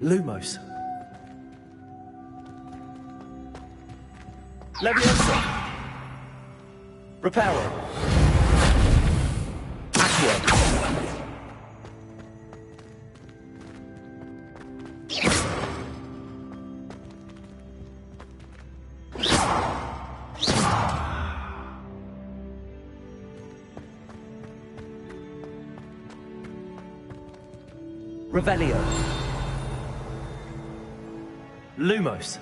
Lumos. Leviosa. Reparo. Aqua. Revelio. Lumos.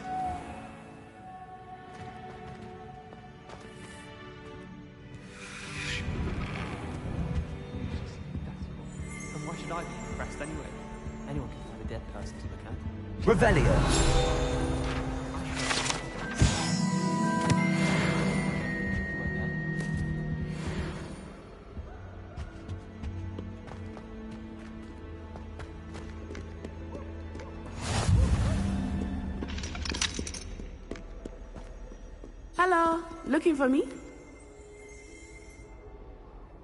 And why should I be impressed anyway? Anyone can find a dead person to look at. Revelio. Hello, looking for me?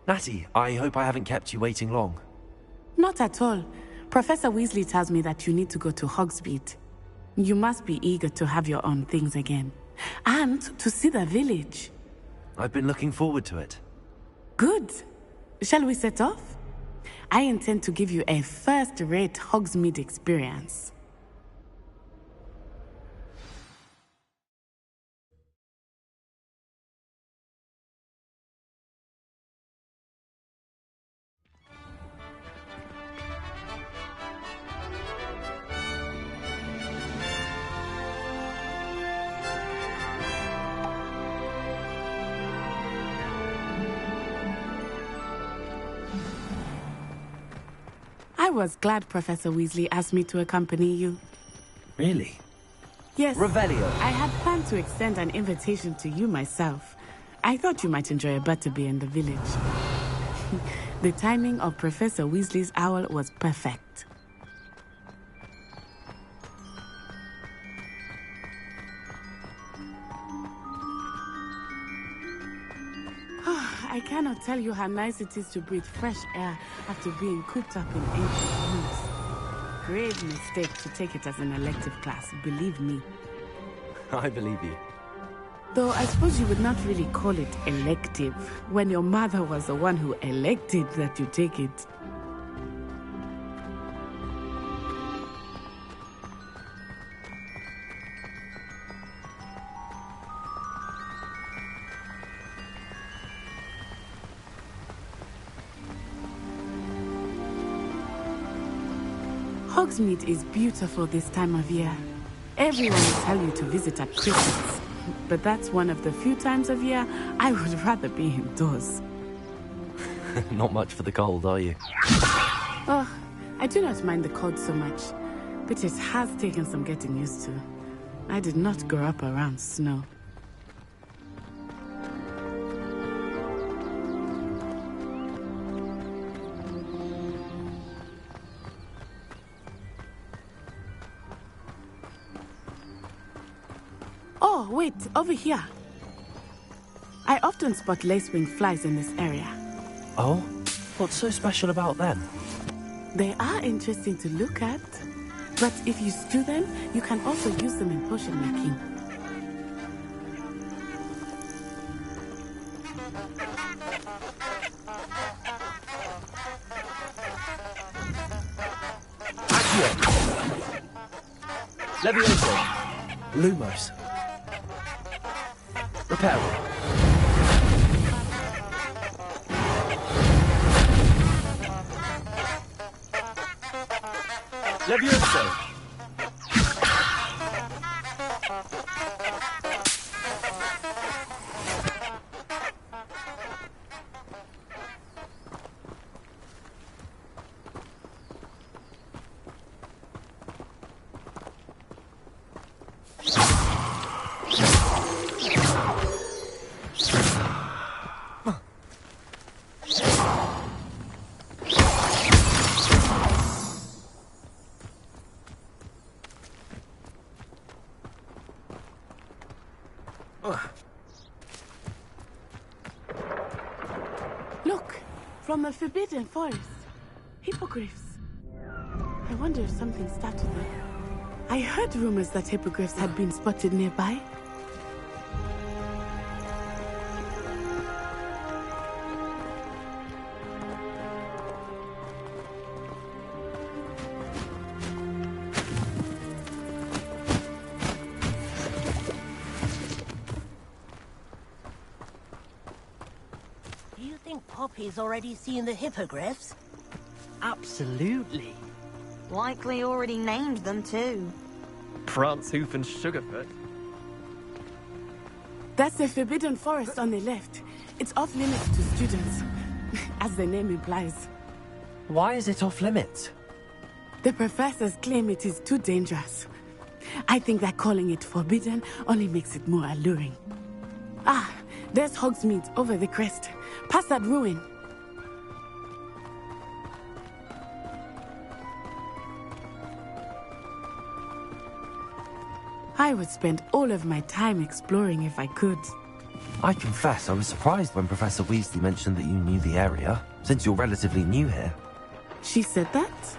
Natty, I hope I haven't kept you waiting long. Not at all. Professor Weasley tells me that you need to go to Hogsmead. You must be eager to have your own things again. And to see the village. I've been looking forward to it. Good. Shall we set off? I intend to give you a first-rate Hogsmead experience. I was glad Professor Weasley asked me to accompany you. Really? Yes. Revelio. I had planned to extend an invitation to you myself. I thought you might enjoy a butterbeer in the village. The timing of Professor Weasley's owl was perfect. I cannot tell you how nice it is to breathe fresh air after being cooped up in ancient rooms. Grave mistake to take it as an elective class, believe me. I believe you. Though I suppose you would not really call it elective, when your mother was the one who elected that you take it. Hogsmead is beautiful this time of year. Everyone will tell you to visit at Christmas, but that's one of the few times of year I would rather be indoors. Not much for the cold, are you? Oh, I do not mind the cold so much, but it has taken some getting used to. I did not grow up around snow. Oh, wait, over here. I often spot lacewing flies in this area. Oh? What's so special about them? They are interesting to look at, but if you stew them, you can also use them in potion making. Aqua. Leviosa. Lumos. Reparo. Leviosa. Look, from the Forbidden Forest. Hippogriffs. I wonder if something started there. I heard rumors that hippogriffs had been spotted nearby. Do you think Poppy's already seen the hippogriffs? Absolutely. Likely already named them too. Prance, Hoof, and Sugarfoot. That's the Forbidden Forest on the left. It's off limits to students, as the name implies. Why is it off limits? The professors claim it is too dangerous. I think that calling it forbidden only makes it more alluring. Ah, there's Hogsmead over the crest. Past that ruin. I would spend all of my time exploring if I could. I confess I was surprised when Professor Weasley mentioned that you knew the area, since you're relatively new here. She said that?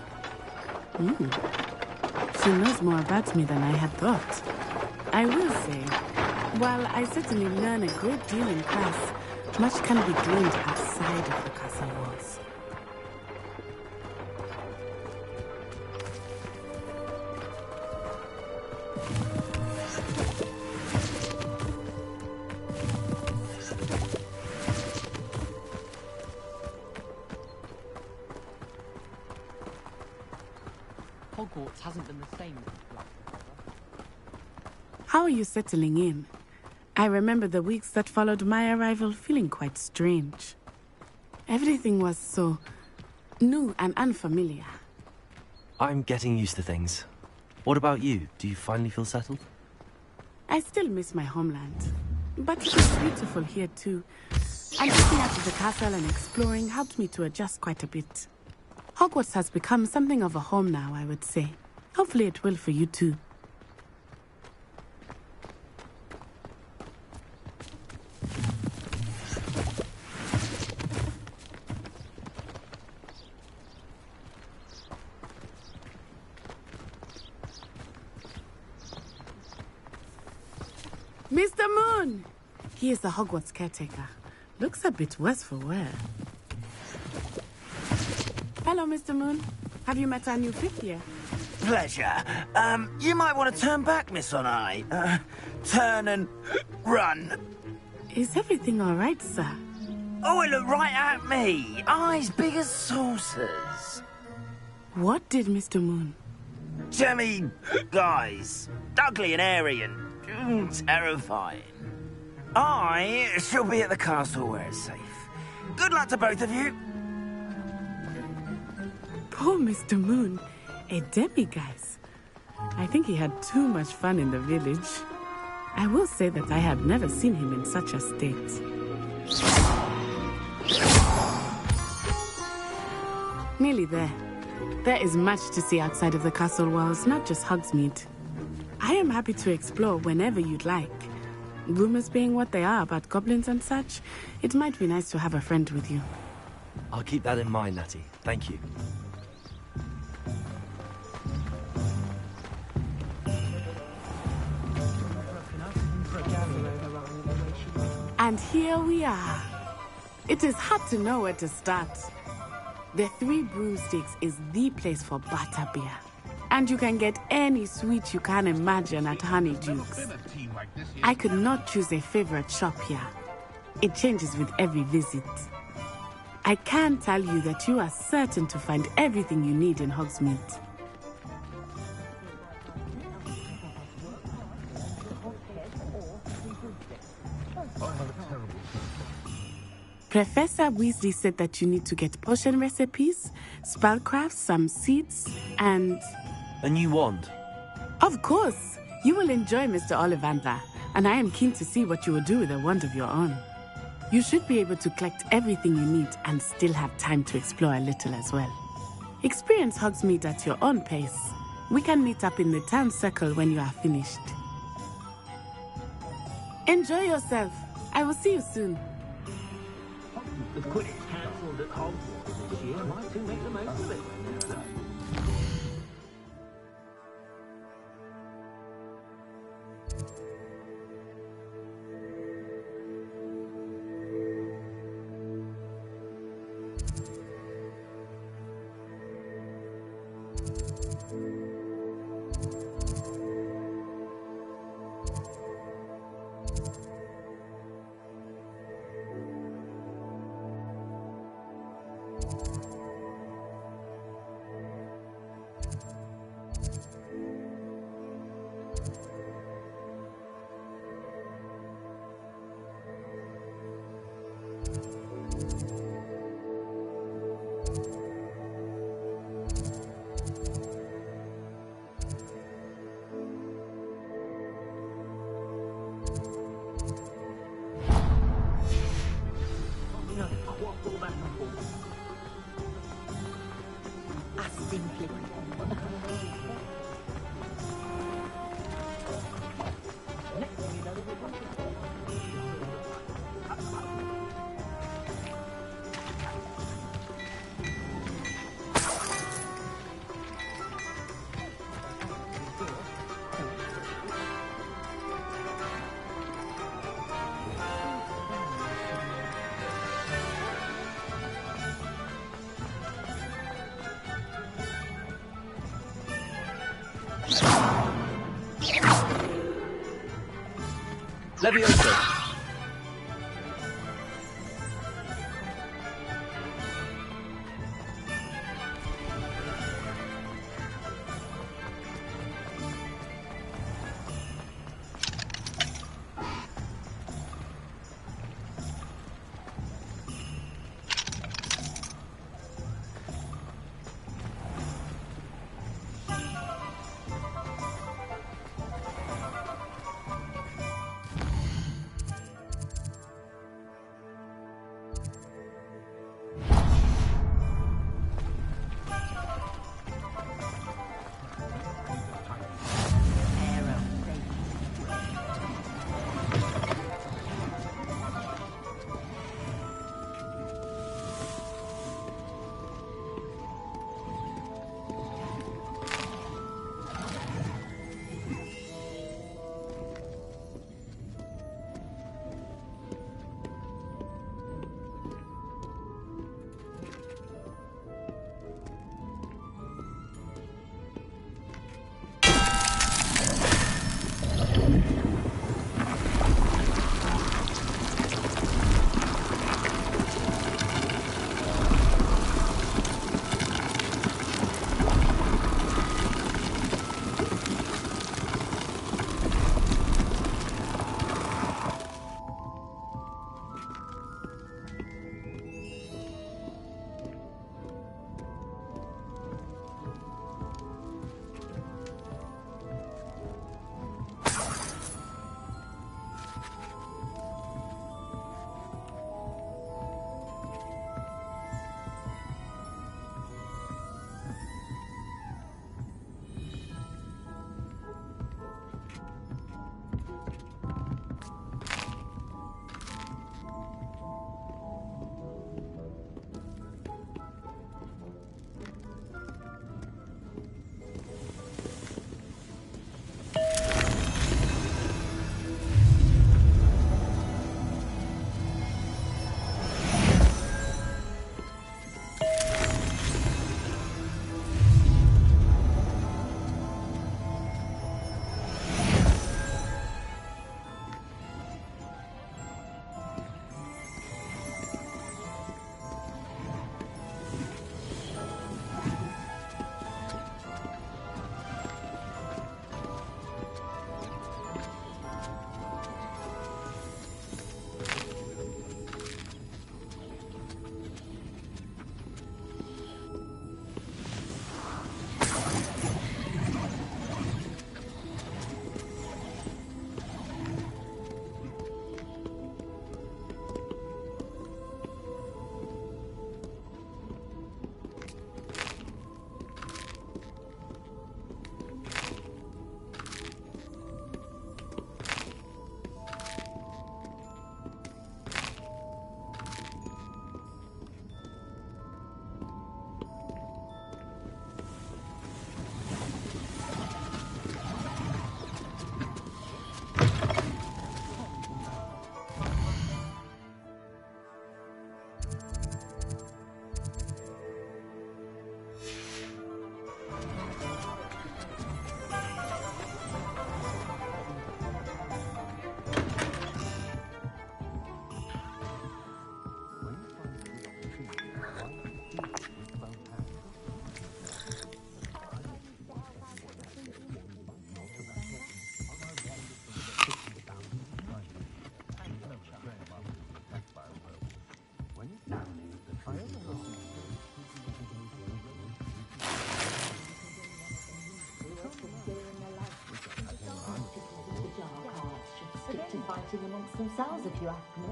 She knows more about me than I had thought. I will say, while I certainly learn a great deal in class, much can be gleaned outside of the castle walls. Hogwarts hasn't been the same. How are you settling in? I remember the weeks that followed my arrival feeling quite strange. Everything was so new and unfamiliar. I'm getting used to things. What about you? Do you finally feel settled? I still miss my homeland, but it is beautiful here too. And looking out of the castle and exploring helped me to adjust quite a bit. Hogwarts has become something of a home now, I would say. Hopefully it will for you too. Mr. Moon! He is the Hogwarts caretaker. Looks a bit worse for wear. Hello, Mr. Moon. Have you met our new fifth year? Pleasure. You might want to turn back, Miss Onai. Turn and run. Is everything all right, sir? Oh, it looked right at me. Eyes big as saucers. What did Mr. Moon? Jemmy guys. Ugly and airy and terrifying. I shall be at the castle where it's safe. Good luck to both of you. Poor Mr. Moon. A demiguise. I think he had too much fun in the village. I will say that I have never seen him in such a state. Nearly there. There is much to see outside of the castle walls, not just Hogsmead. I am happy to explore whenever you'd like. Rumors being what they are about goblins and such, it might be nice to have a friend with you. I'll keep that in mind, Natty. Thank you. And here we are. It is hard to know where to start. The Three Broomsticks is the place for butterbeer. And you can get any sweet you can imagine at Honeydukes. I could not choose a favorite shop here. It changes with every visit. I can tell you that you are certain to find everything you need in Hogsmead. Professor Weasley said that you need to get potion recipes, spellcrafts, some seeds, and... A new wand? Of course! You will enjoy Mr. Ollivander, and I am keen to see what you will do with a wand of your own. You should be able to collect everything you need and still have time to explore a little as well. Experience Hogsmead at your own pace. We can meet up in the town circle when you are finished. Enjoy yourself. I will see you soon. The Quidditch cancelled at Hogwarts this year. Might do make the most of it. Levioso! Fighting amongst themselves, if you ask me.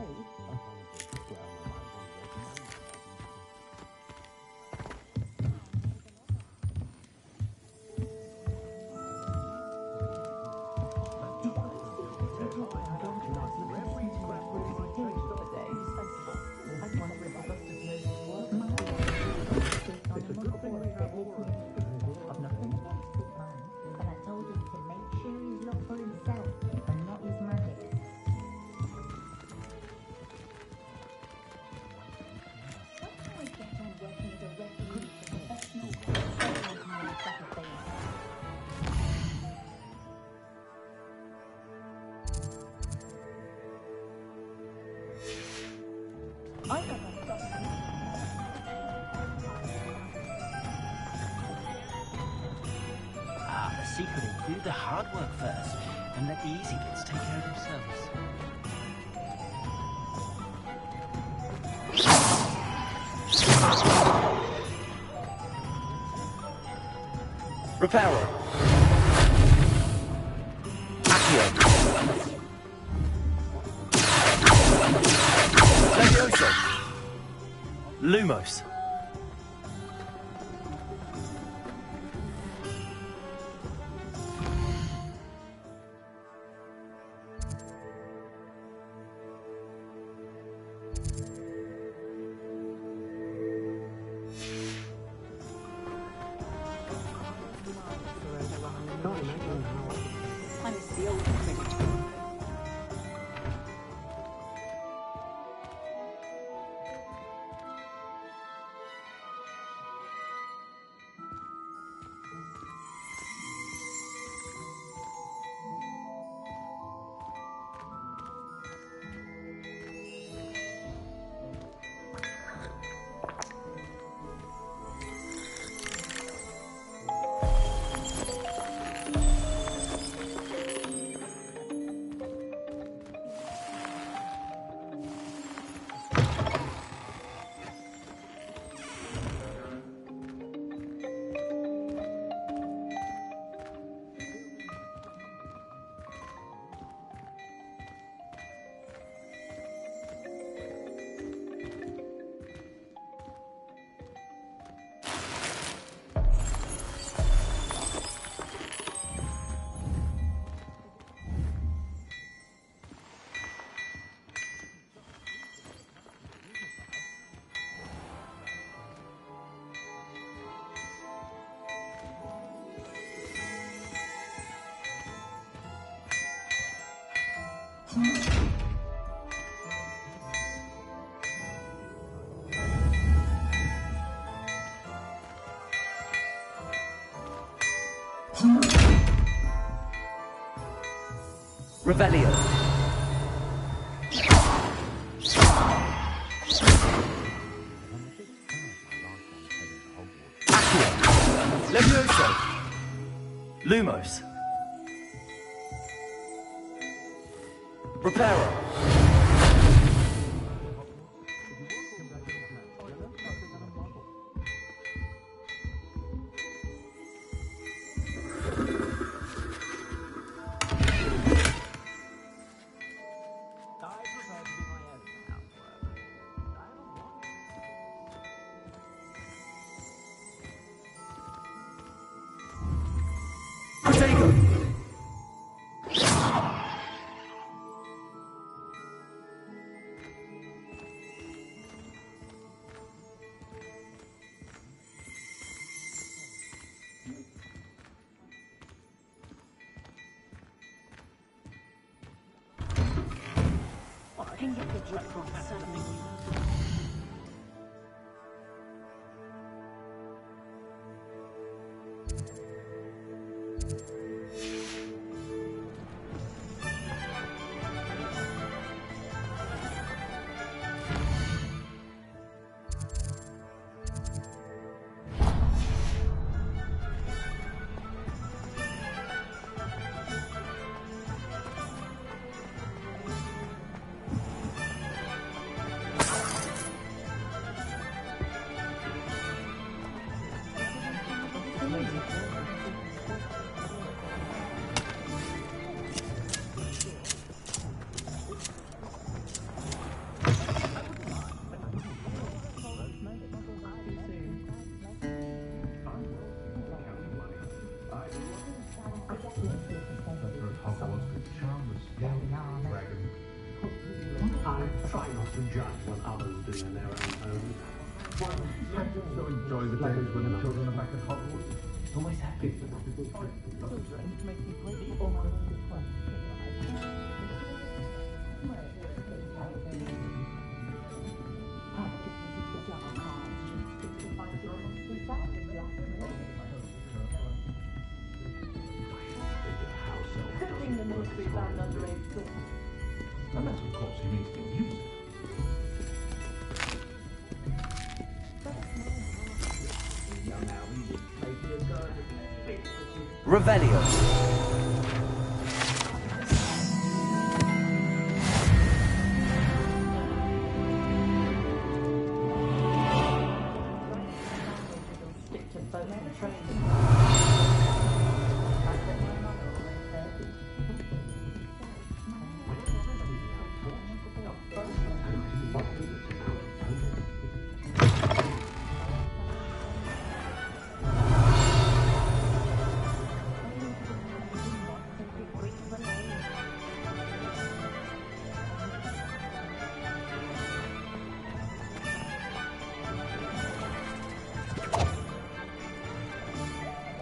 And I told him to make sure he's looked for himself and not his magic. the hard work first, and let the easy bits take care of themselves. Reparo. Accio. Levioso. Lumos. I miss the old thing. Revelio. Accio. Levioso. Lumos. Reparo. Protego. I can get the drip from suddenly. I try not to judge what others do in their own homes. One so enjoy the days when the children are back at Hogwarts. Always happy. Unless, of course, he means to use it. Revelio.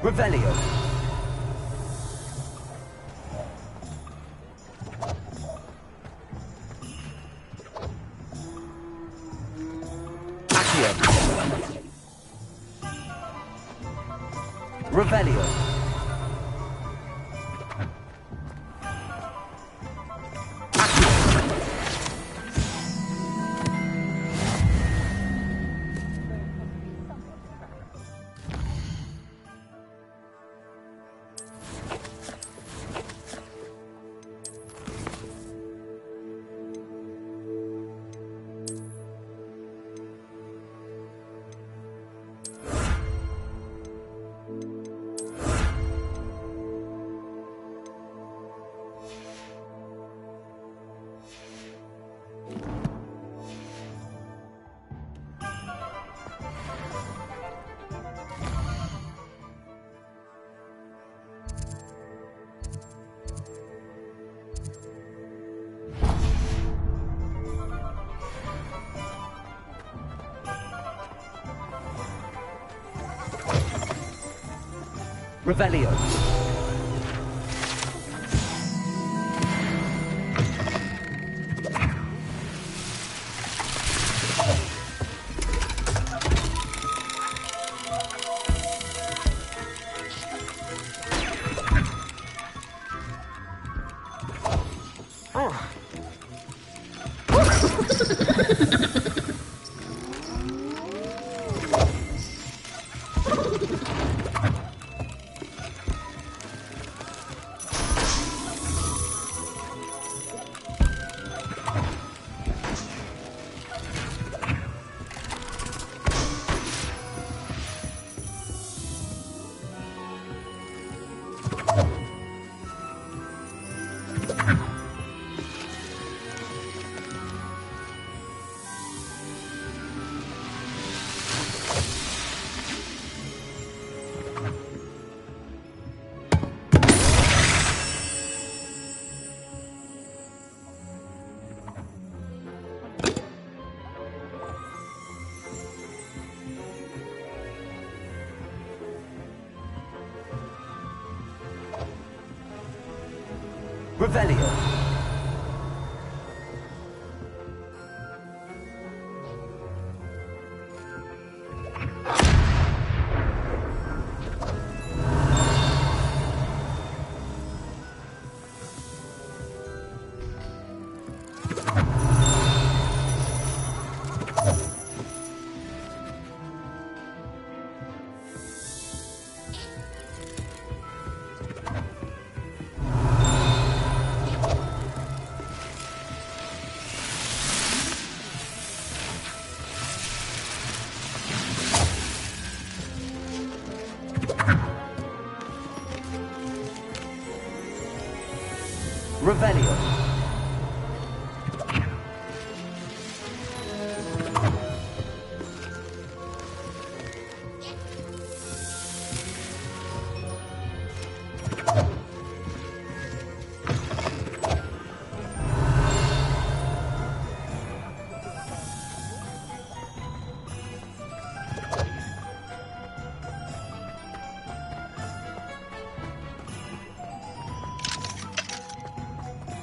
Revelio. Accio. Revelio. Revelio. Revelio. Revelio.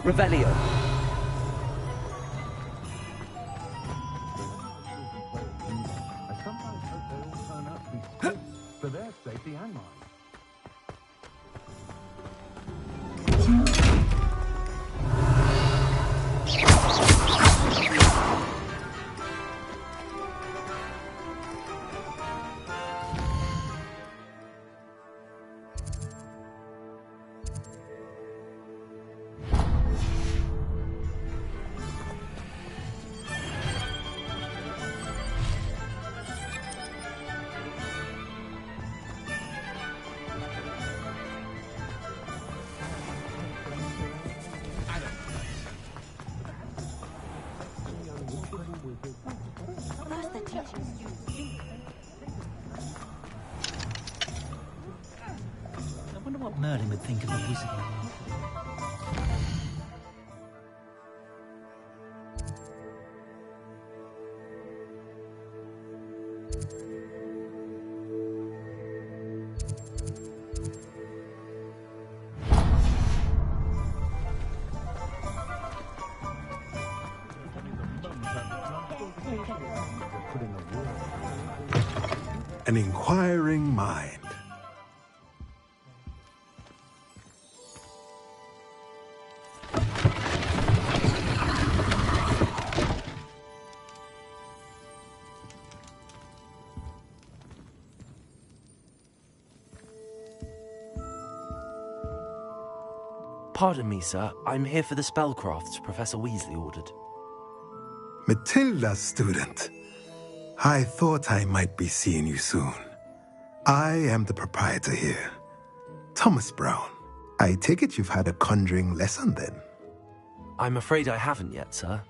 Revelio. I sometimes hope they all turn out to be safe for their safety and mine. First they're teaching students. I wonder what Merlin would think of a wizard manual. an inquiring mind. Pardon me, sir. I'm here for the spellcrafts Professor Weasley ordered. Matilda's student. I thought I might be seeing you soon. I am the proprietor here, Thomas Brown. I take it you've had a conjuring lesson then? I'm afraid I haven't yet, sir.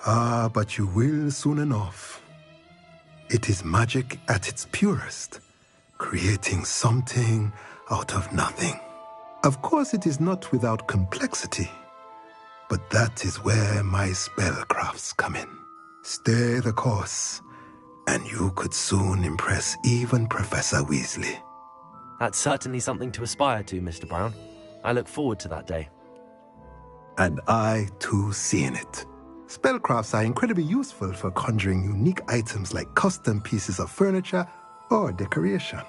Ah, but you will soon enough. It is magic at its purest, creating something out of nothing. Of course, it is not without complexity, but that is where my spellcrafts come in. Stay the course, and you could soon impress even Professor Weasley. That's certainly something to aspire to, Mr. Brown. I look forward to that day. And I, too, seeing it. Spellcrafts are incredibly useful for conjuring unique items like custom pieces of furniture or decoration.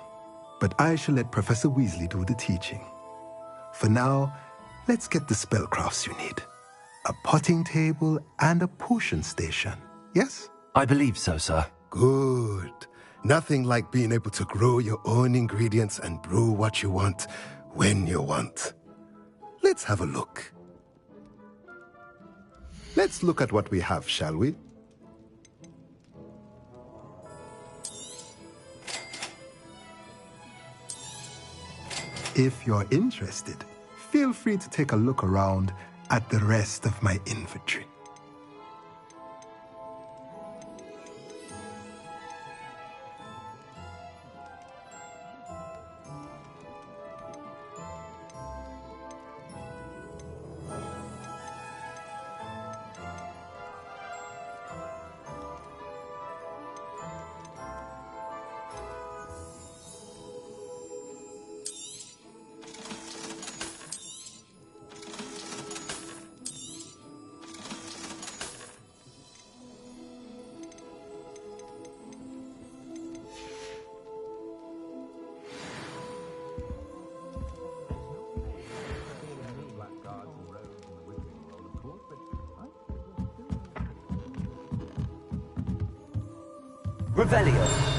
But I shall let Professor Weasley do the teaching. For now, let's get the spellcrafts you need. A potting table and a potion station, yes? I believe so, sir. Good. Nothing like being able to grow your own ingredients and brew what you want when you want. Let's have a look. Let's look at what we have, shall we? If you're interested, feel free to take a look around at the rest of my inventory. Revelio.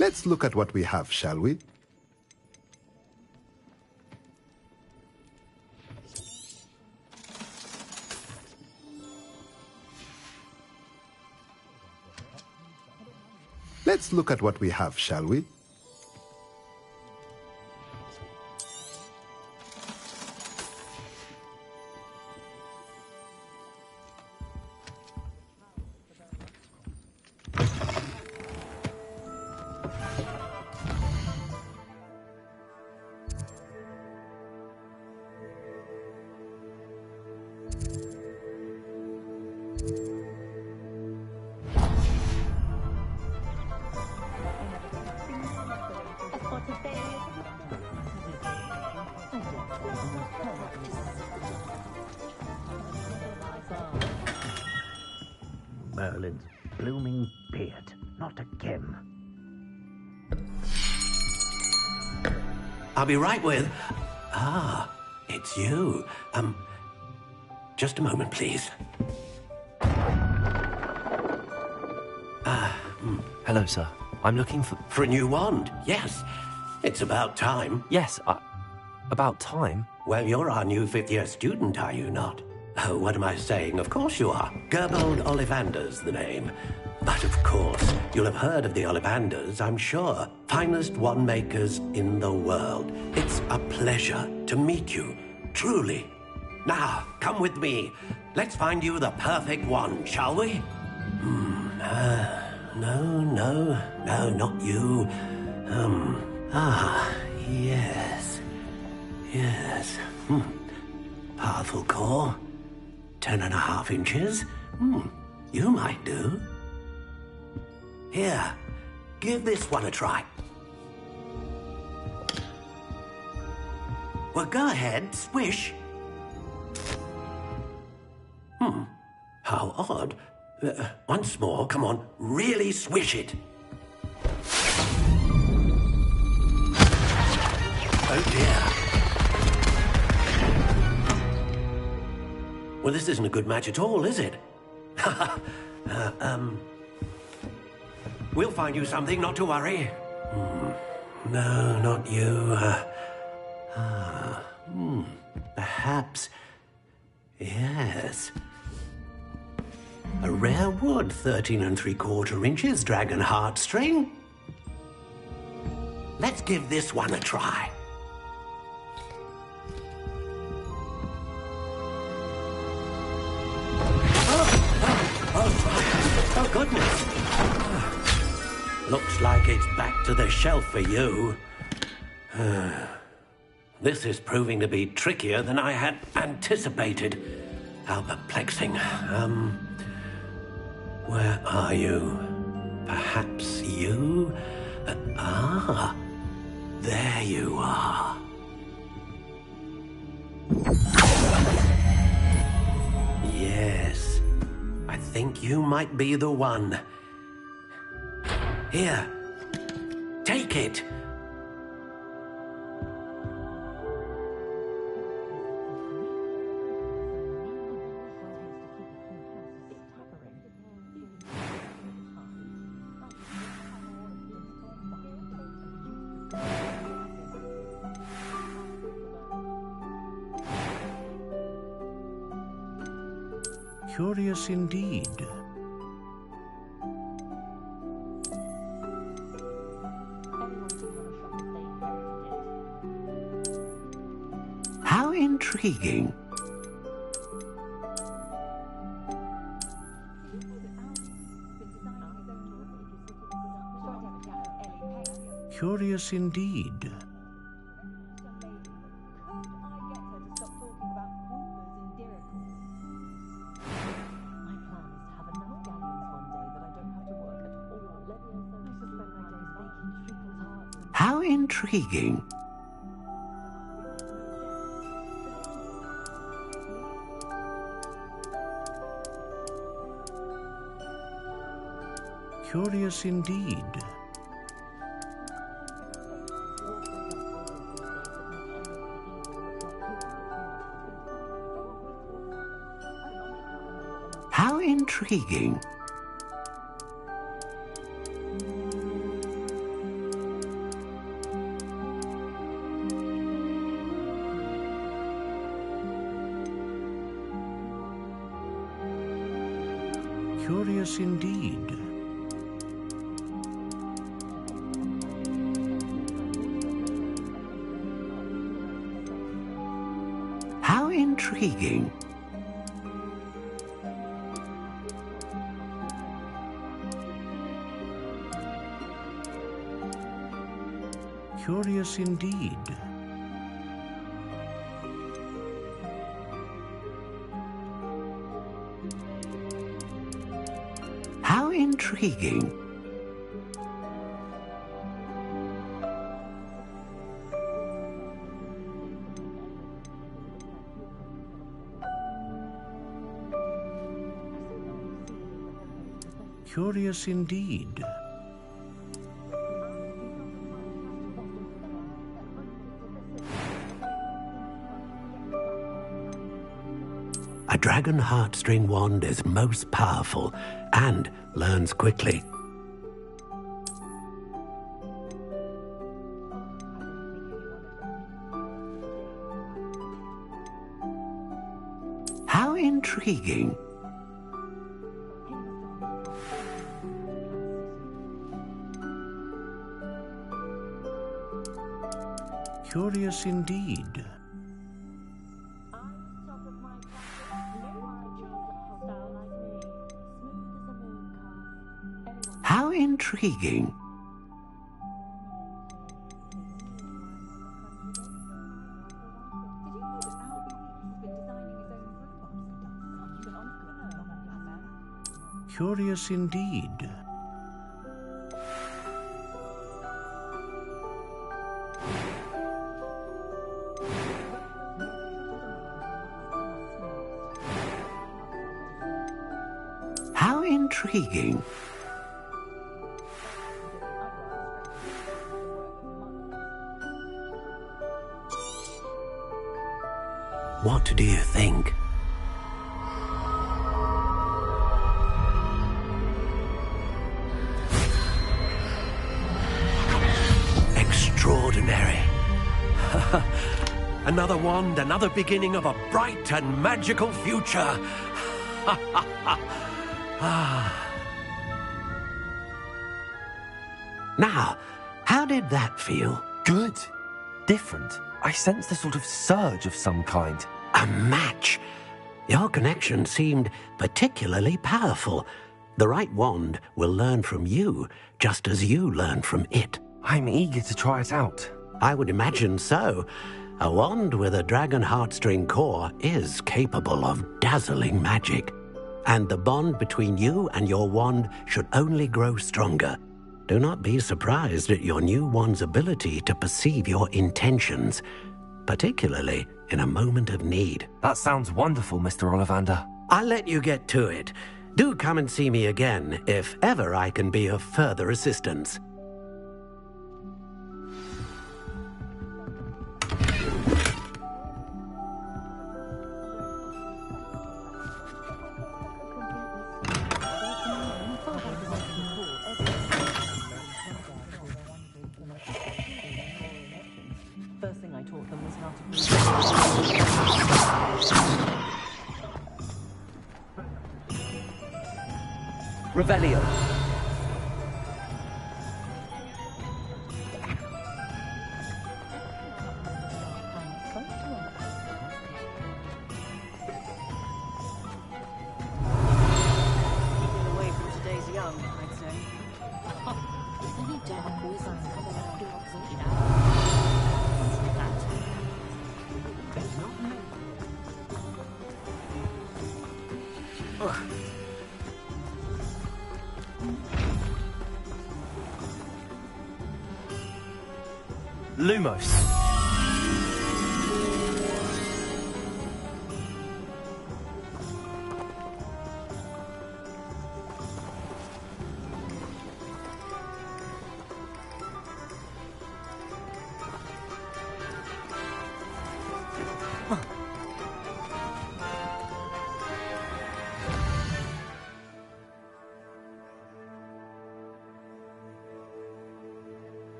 Let's look at what we have, shall we? Let's look at what we have, shall we? Merlin's blooming beard. Not again. I'll be right with... Ah, it's you. Just a moment, please. Hello, sir. I'm looking for... For a new wand, yes. It's about time. Yes, about time? Well, you're our new fifth-year student, are you not? Oh, what am I saying? Of course you are. Gerbold Ollivander's the name. But of course, you'll have heard of the Ollivanders, I'm sure. Finest wand makers in the world. It's a pleasure to meet you, truly. Now, come with me. Let's find you the perfect wand, shall we? No, not you. Yes. Powerful core. 10.5 inches. You might do. Here, give this one a try. Well, go ahead, swish. How odd. Once more, come on, really swish it. Oh dear. Well, this isn't a good match at all, is it? We'll find you something, not to worry. No, not you. Perhaps. Yes. A rare wood, 13 3/4 inches, dragon heartstring. Let's give this one a try. Oh, goodness. Looks like it's back to the shelf for you. This is proving to be trickier than I had anticipated. How perplexing. Where are you? Perhaps you? There you are. Yes, I think you might be the one. Here, take it. Curious indeed. How intriguing. Curious indeed. How intriguing. Curious indeed. How intriguing. Curious indeed. How intriguing. Curious indeed. How intriguing. Curious indeed. A dragon heartstring wand is most powerful and learns quickly. How intriguing. Curious indeed. How intriguing. Curious indeed. How intriguing. What do you think? Extraordinary. Another wand, another beginning of a bright and magical future. Now, how did that feel? Good. Different. I sensed a sort of surge of some kind. A match. Your connection seemed particularly powerful. The right wand will learn from you, just as you learn from it. I'm eager to try it out. I would imagine so. A wand with a dragon heartstring core is capable of dazzling magic. And the bond between you and your wand should only grow stronger. Do not be surprised at your new wand's ability to perceive your intentions, particularly in a moment of need. That sounds wonderful, Mr. Ollivander. I'll let you get to it. Do come and see me again if ever I can be of further assistance. First thing I taught them was how to use Revelio. away from today's young, I'd say. Is any dark wizards coming out of Lumos.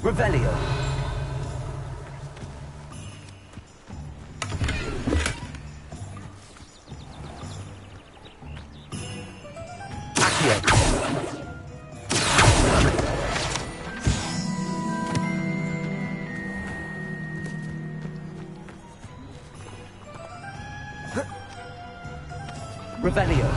Revelio. Accio. Revelio.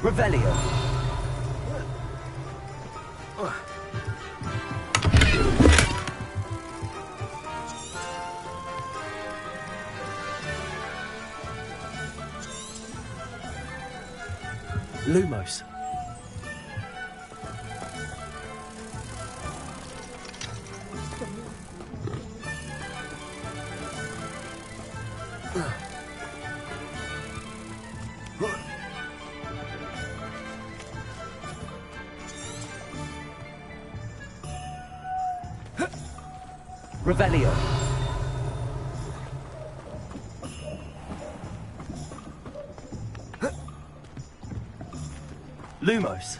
Revelio. Lumos. Revelio. Lumos.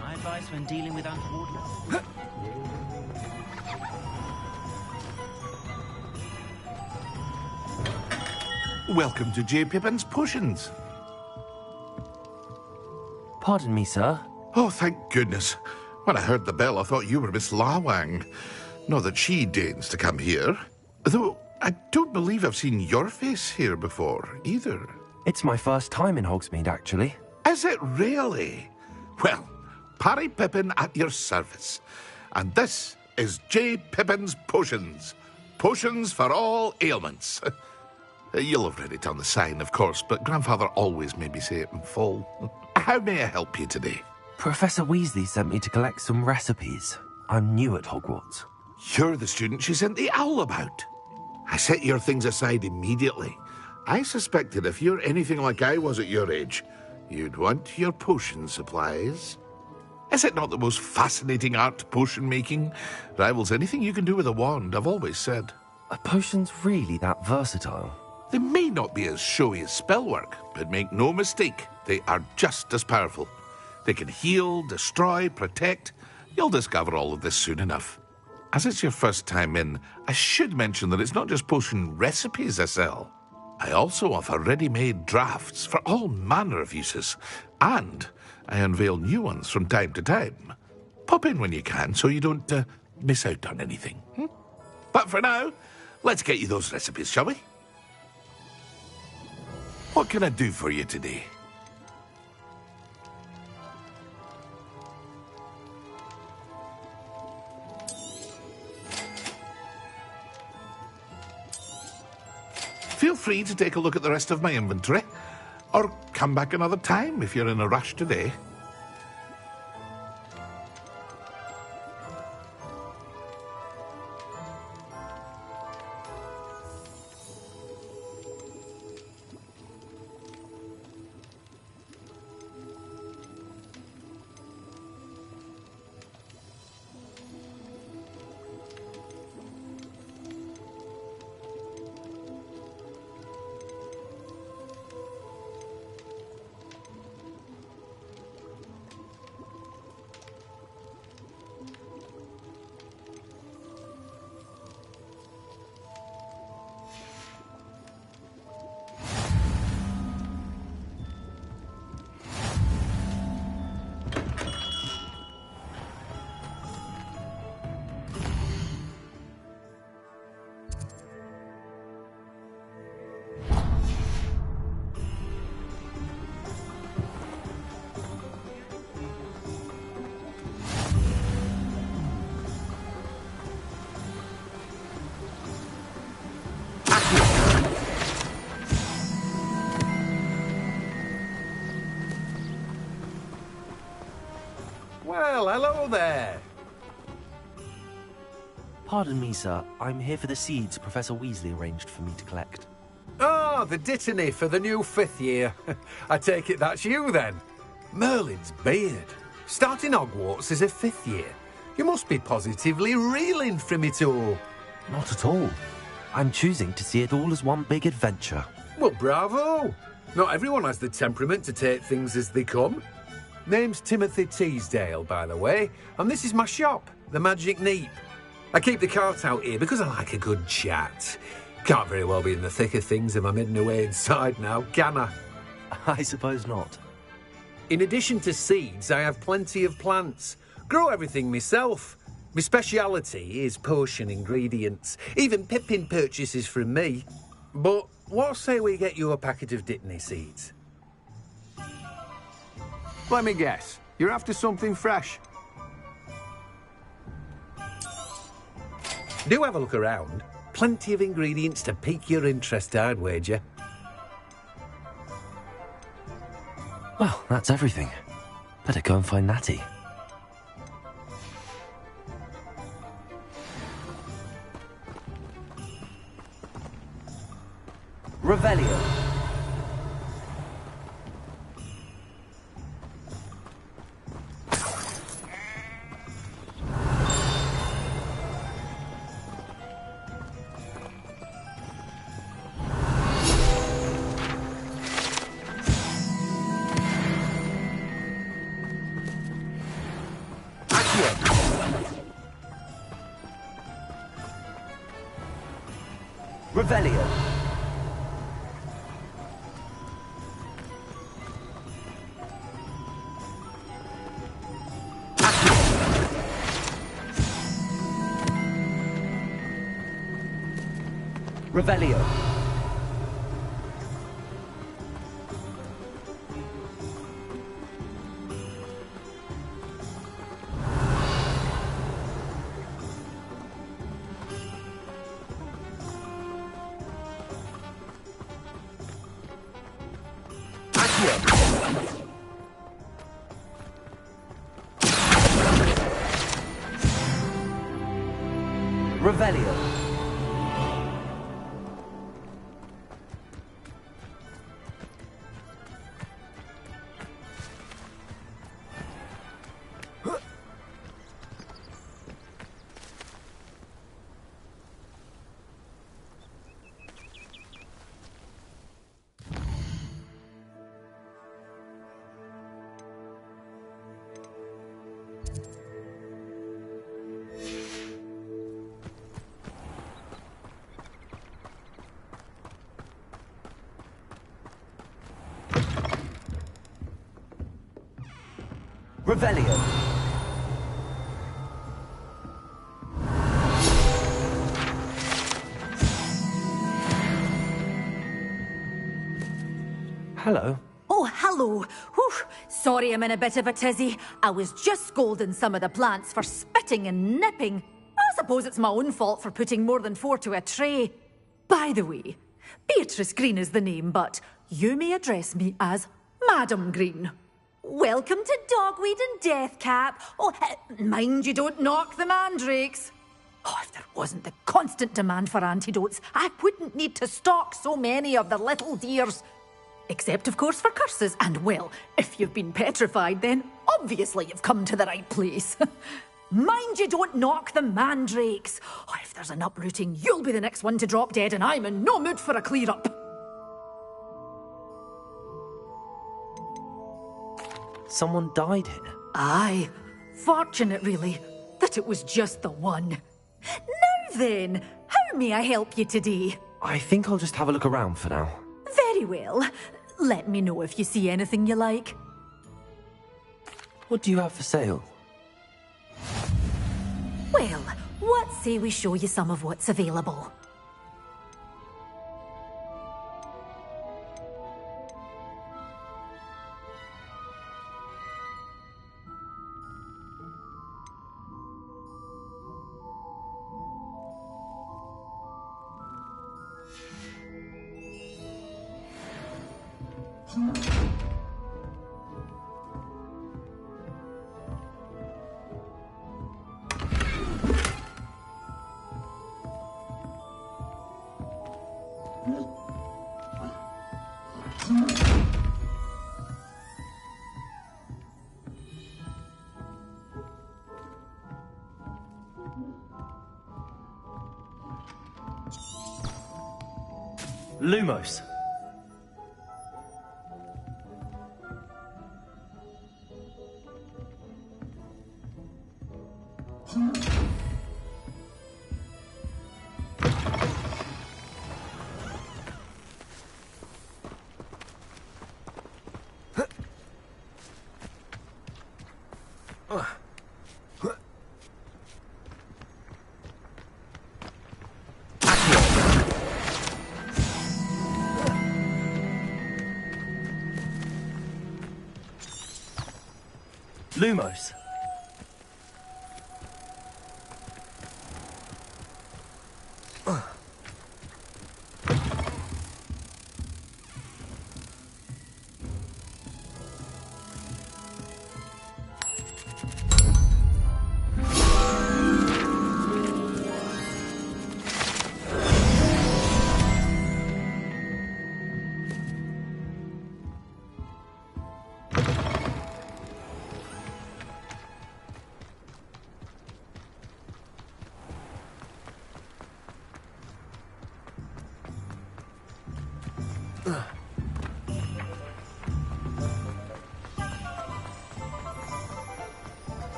My advice when dealing with untoward... Welcome to J. Pippin's Potions. Pardon me, sir. Oh, thank goodness. When I heard the bell, I thought you were Miss Lawang. Not that she deigns to come here. Though I don't believe I've seen your face here before, either. It's my first time in Hogsmead, actually. Is it really? Well, Parry Pippin at your service. And this is J. Pippin's Potions. Potions for all ailments. You'll have read it on the sign, of course, but Grandfather always made me say it in full. How may I help you today? Professor Weasley sent me to collect some recipes. I'm new at Hogwarts. You're the student she sent the owl about. I set your things aside immediately. I suspected if you're anything like I was at your age, you'd want your potion supplies. Is it not the most fascinating art, potion making? Rivals anything you can do with a wand, I've always said. Are potions really that versatile? They may not be as showy as spellwork, but make no mistake, they are just as powerful. They can heal, destroy, protect. You'll discover all of this soon enough. As it's your first time in, I should mention that it's not just potion recipes I sell. I also offer ready-made drafts for all manner of uses, and I unveil new ones from time to time. Pop in when you can so you don't miss out on anything. But for now, let's get you those recipes, shall we? What can I do for you today? Feel free to take a look at the rest of my inventory, or come back another time if you're in a rush today. Hello there. Pardon me, sir. I'm here for the seeds Professor Weasley arranged for me to collect. Oh, the dittany for the new 5th year. I take it that's you, then. Merlin's beard. Starting Hogwarts as a 5th year. You must be positively reeling from it all. Not at all. I'm choosing to see it all as one big adventure. Well, bravo. Not everyone has the temperament to take things as they come. Name's Timothy Teasdale, by the way, and this is my shop, the Magic Neep. I keep the cart out here because I like a good chat. Can't very well be in the thick of things if I'm hidden away inside now, can I? I suppose not. In addition to seeds, I have plenty of plants. Grow everything myself. My speciality is potion ingredients. Even Pippin purchases from me. But what say we get you a packet of Dittany seeds? Let me guess. You're after something fresh. Do have a look around. Plenty of ingredients to pique your interest, I'd wager. Well, that's everything. Better go and find Natty. Revelio. Revelio. Revelio. Revelio. Revelio. Hello. Oh, hello. Whew. Sorry I'm in a bit of a tizzy. I was just scolding some of the plants for spitting and nipping. I suppose it's my own fault for putting more than 4 to a tray. By the way, Beatrice Green is the name, but you may address me as Madam Green. Welcome to Dogweed and Deathcap. Oh, mind you don't knock the mandrakes. Oh, if there wasn't the constant demand for antidotes, I wouldn't need to stock so many of the little dears. Except, of course, for curses. And, well, if you've been petrified, then obviously you've come to the right place. Mind you don't knock the mandrakes. Oh, if there's an uprooting, you'll be the next one to drop dead, and I'm in no mood for a clear-up. Someone died here? Aye. Fortunate, really, that it was just the one. Now then, how may I help you today? I think I'll just have a look around for now. Very well. Let me know if you see anything you like. What do you have for sale? Well, what say we show you some of what's available? Lumos. Lumos.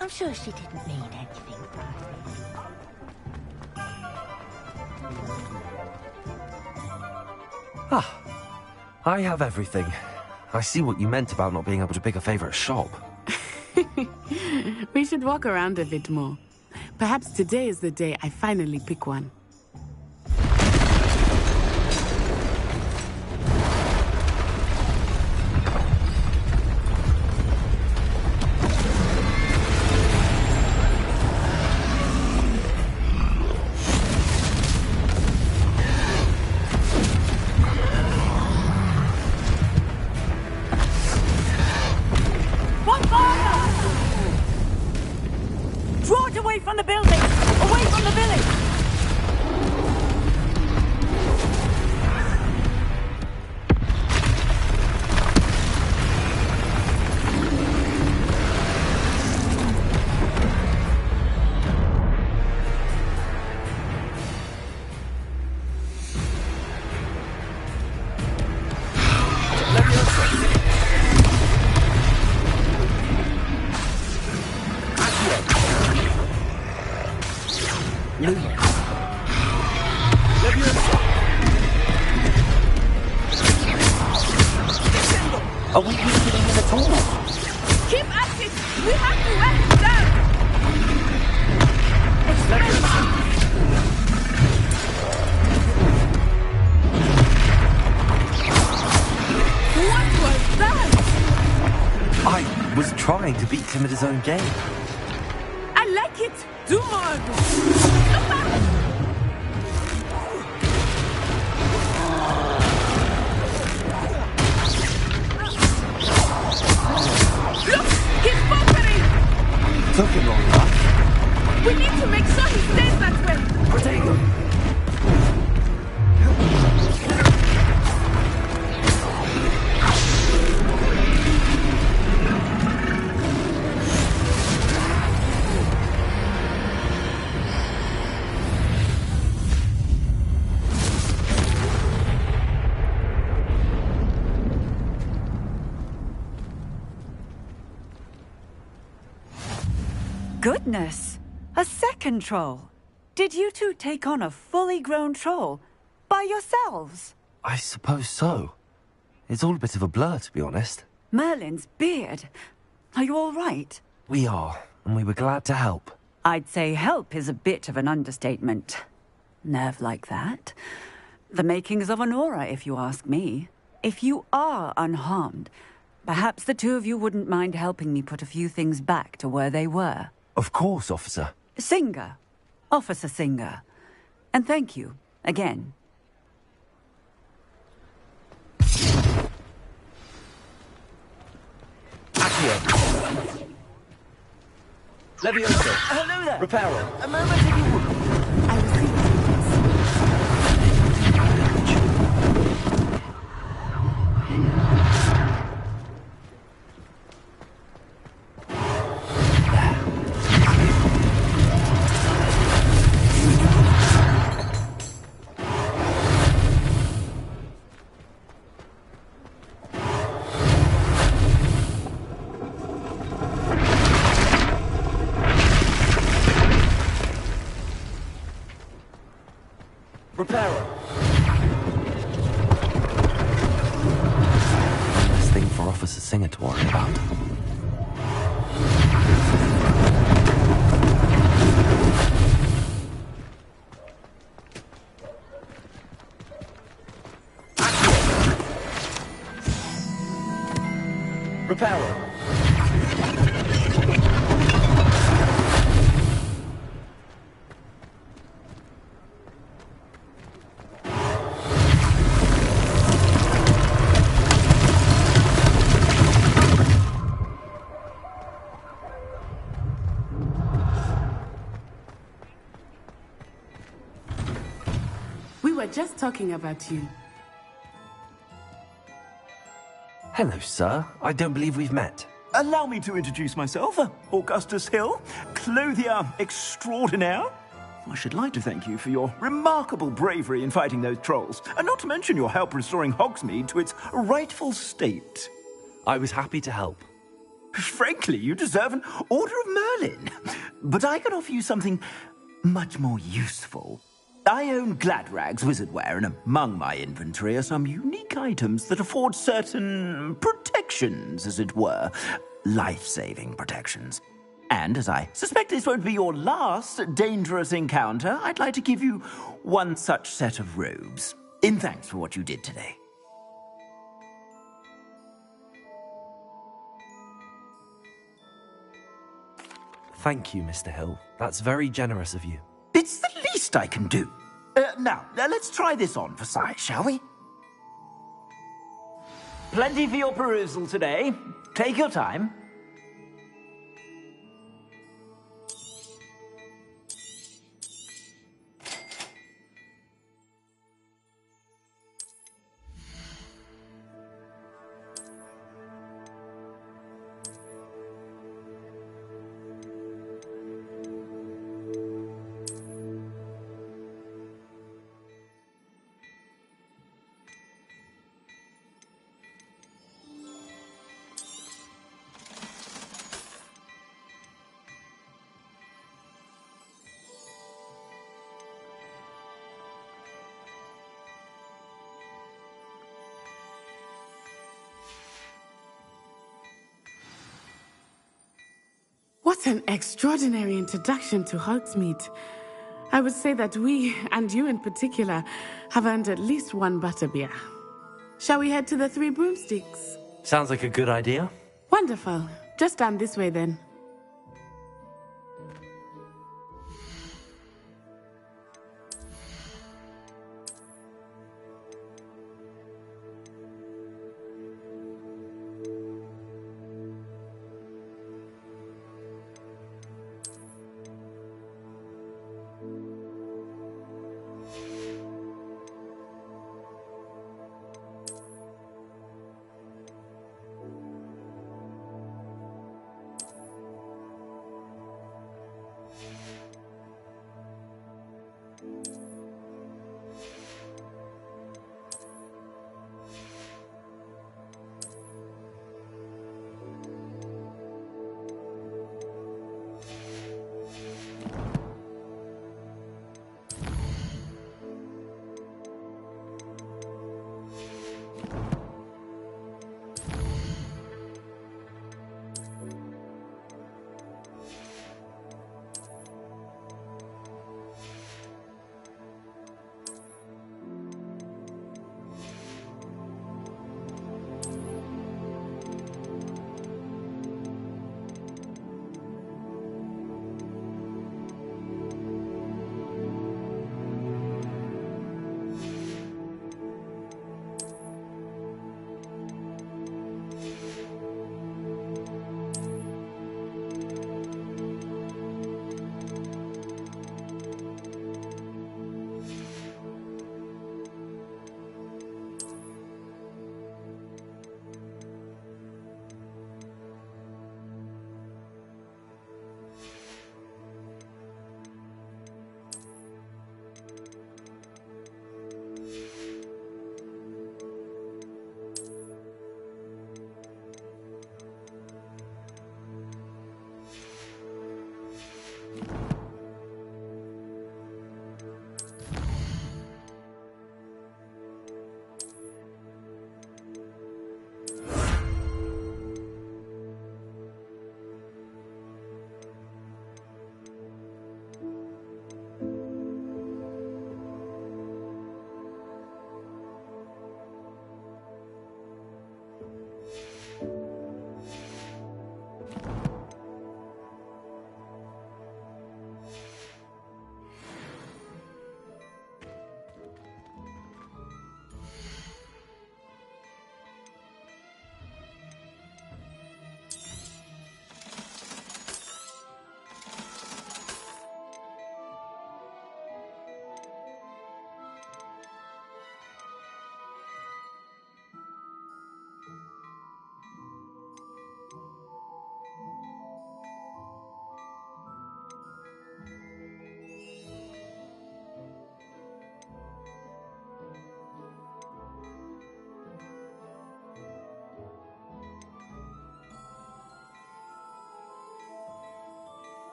I'm sure she didn't mean anything by Ah, I have everything. I see what you meant about not being able to pick a favorite shop. We should walk around a bit more. Perhaps today is the day I finally pick one. Draw it away from the building! Away from the village! Are we weakening him at all? Keep at it! We have to wear him down! What was that? I was trying to beat him at his own game. I like it! Do more! Look! He's faltering! Took him long enough. We need to make sure he stays that way! Protect him! Goodness! A second troll! Did you two take on a fully grown troll? By yourselves? I suppose so. It's all a bit of a blur, to be honest. Merlin's beard. Are you all right? We are, and we were glad to help. I'd say help is a bit of an understatement. Nerve like that. The makings of an aura, if you ask me. If you are unharmed, perhaps the two of you wouldn't mind helping me put a few things back to where they were. Of course, officer. Singer. Officer Singer. And thank you, again. Accio. Levioso. Hello there. Reparo. A moment if you would. I will see what Officer Singer to worry about. Reparo. We were just talking about you. Hello, sir. I don't believe we've met. Allow me to introduce myself, Augustus Hill, clothier extraordinaire. I should like to thank you for your remarkable bravery in fighting those trolls, and not to mention your help restoring Hogsmead to its rightful state. I was happy to help. Frankly, you deserve an Order of Merlin. But I can offer you something much more useful. I own Gladrag's wizardware, and among my inventory are some unique items that afford certain protections, as it were. Life-saving protections. And as I suspect this won't be your last dangerous encounter, I'd like to give you one such set of robes, in thanks for what you did today. Thank you, Mr. Hill. That's very generous of you. It's the least I can do. Now, let's try this on for size, shall we? Plenty for your perusal today. Take your time. What an extraordinary introduction to Hogsmead. I would say that we, and you in particular, have earned at least one butterbeer. Shall we head to the Three Broomsticks? Sounds like a good idea. Wonderful. Just stand this way then.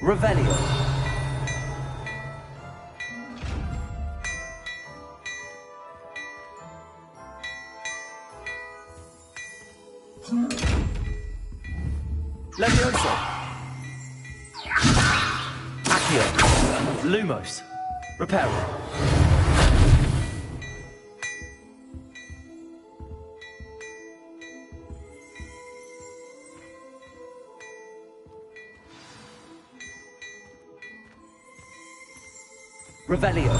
Revelio. Levioso. Accio. Lumos. Reparo. Revelio.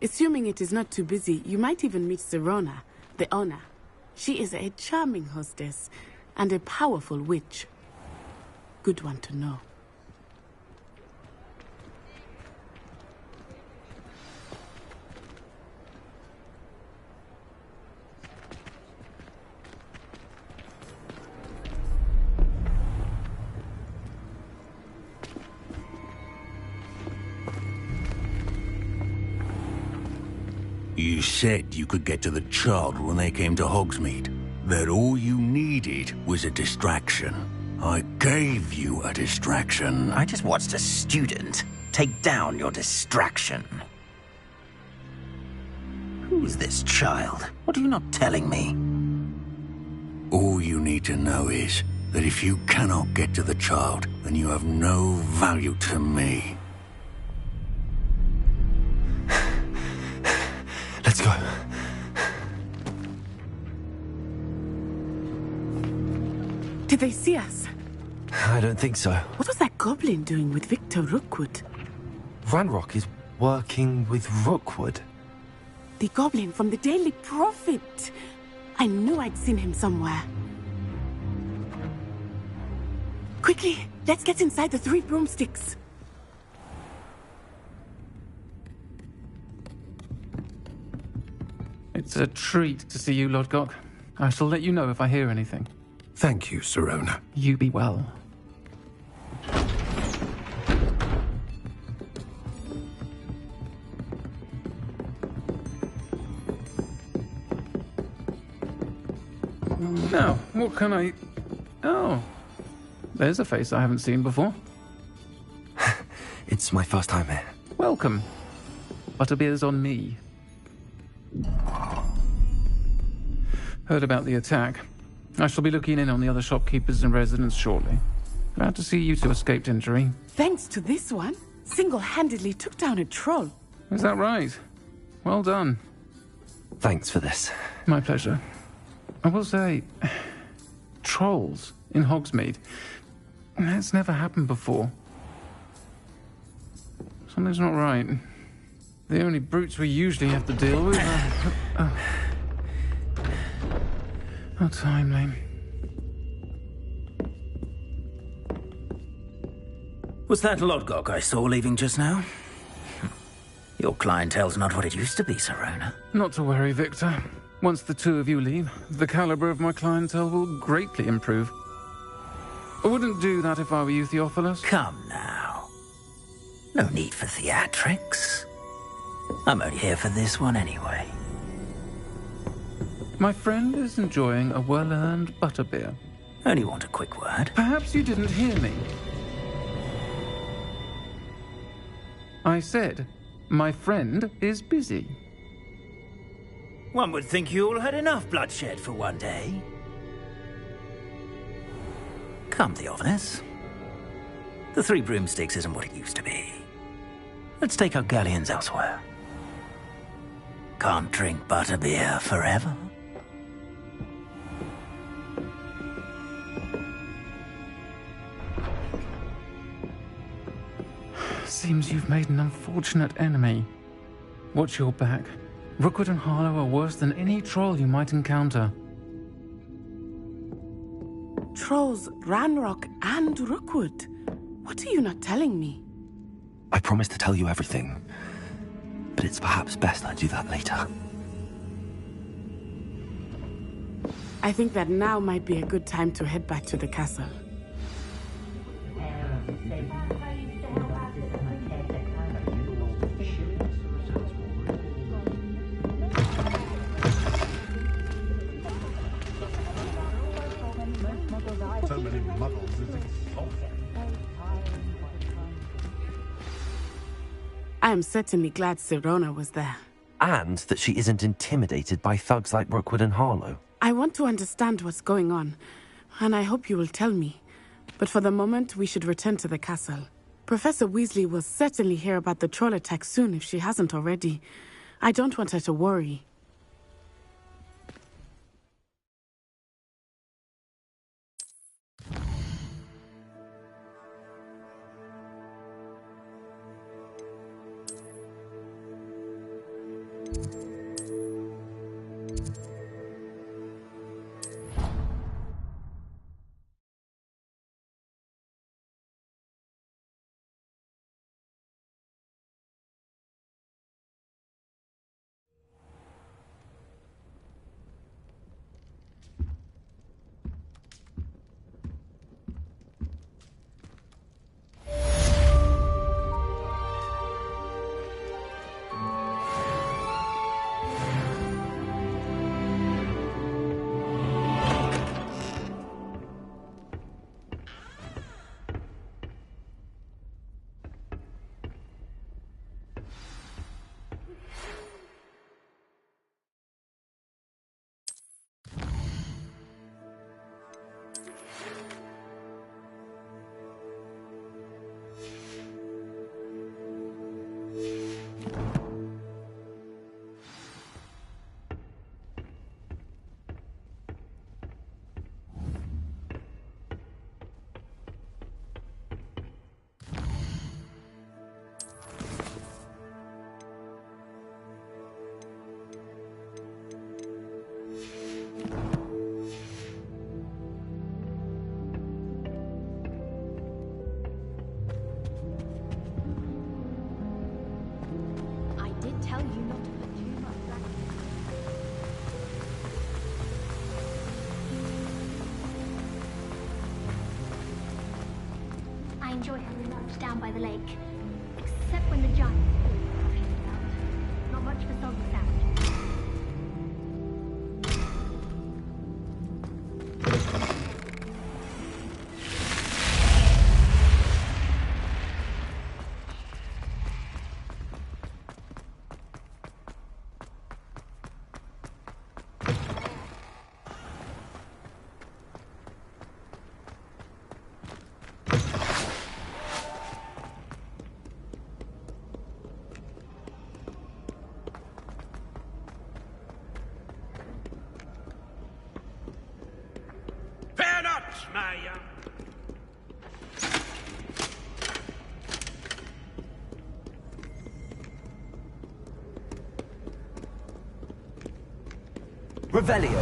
Assuming it is not too busy, you might even meet Sirona, the owner. She is a charming hostess and a powerful witch. Good one to know. You said you could get to the child when they came to Hogsmead. That all you needed was a distraction. I gave you a distraction. I just watched a student take down your distraction. Who's this child? What are you not telling me? All you need to know is that if you cannot get to the child, then you have no value to me. Let's go. Did they see us? I don't think so. What was that goblin doing with Victor Rookwood? Ranrock is working with Rookwood. The goblin from the Daily Prophet. I knew I'd seen him somewhere. Quickly, let's get inside the 3 broomsticks. It's a treat to see you, Lodgok. I shall let you know if I hear anything. Thank you, Sirona. You be well. Now, what can I... Oh, there's a face I haven't seen before. It's my first time here. Welcome. Butterbeer's on me. Heard about the attack. I shall be looking in on the other shopkeepers and residents shortly. Glad to see you two escaped injury. Thanks to this one, single-handedly took down a troll. Is that right? Well done. Thanks for this. My pleasure. I will say, trolls in Hogsmead. That's never happened before. Something's not right. The only brutes we usually have to deal with are timely. Was that Lodgok I saw leaving just now? Your clientele's not what it used to be, Sirona. Not to worry, Victor. Once the 2 of you leave, the caliber of my clientele will greatly improve. I wouldn't do that if I were you, Theophilus. Come now. No need for theatrics. I'm only here for this one anyway. My friend is enjoying a well-earned butterbeer. Only want a quick word. Perhaps you didn't hear me. I said, my friend is busy. One would think you all had enough bloodshed for one day. Come, Theophilus. The 3 broomsticks isn't what it used to be. Let's take our galleons elsewhere. Can't drink butterbeer forever. Seems you've made an unfortunate enemy. Watch your back. Rookwood and Harlow are worse than any troll you might encounter. Trolls, Ranrock, and Rookwood. What are you not telling me? I promise to tell you everything, but it's perhaps best I do that later. I think that now might be a good time to head back to the castle. I am certainly glad Sirona was there. And that she isn't intimidated by thugs like Rookwood and Harlow. I want to understand what's going on, and I hope you will tell me. But for the moment, we should return to the castle. Professor Weasley will certainly hear about the troll attack soon if she hasn't already. I don't want her to worry. I enjoy having lunch down by the lake. Except when the giants fall out. Not much for soggy sandwiches. Fear not, my young. Revelio.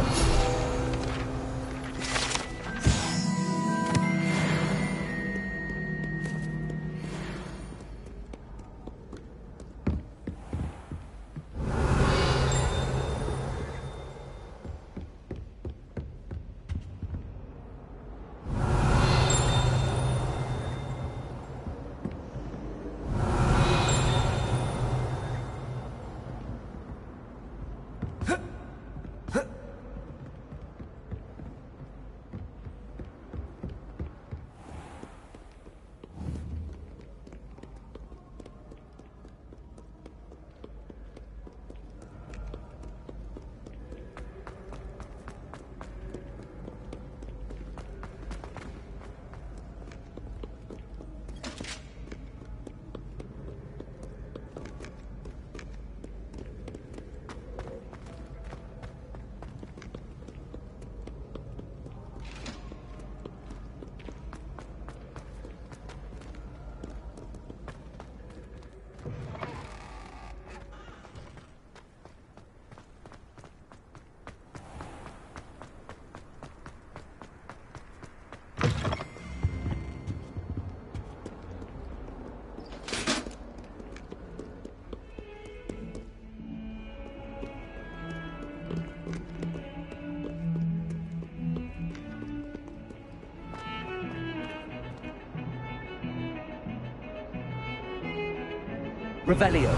Revelio.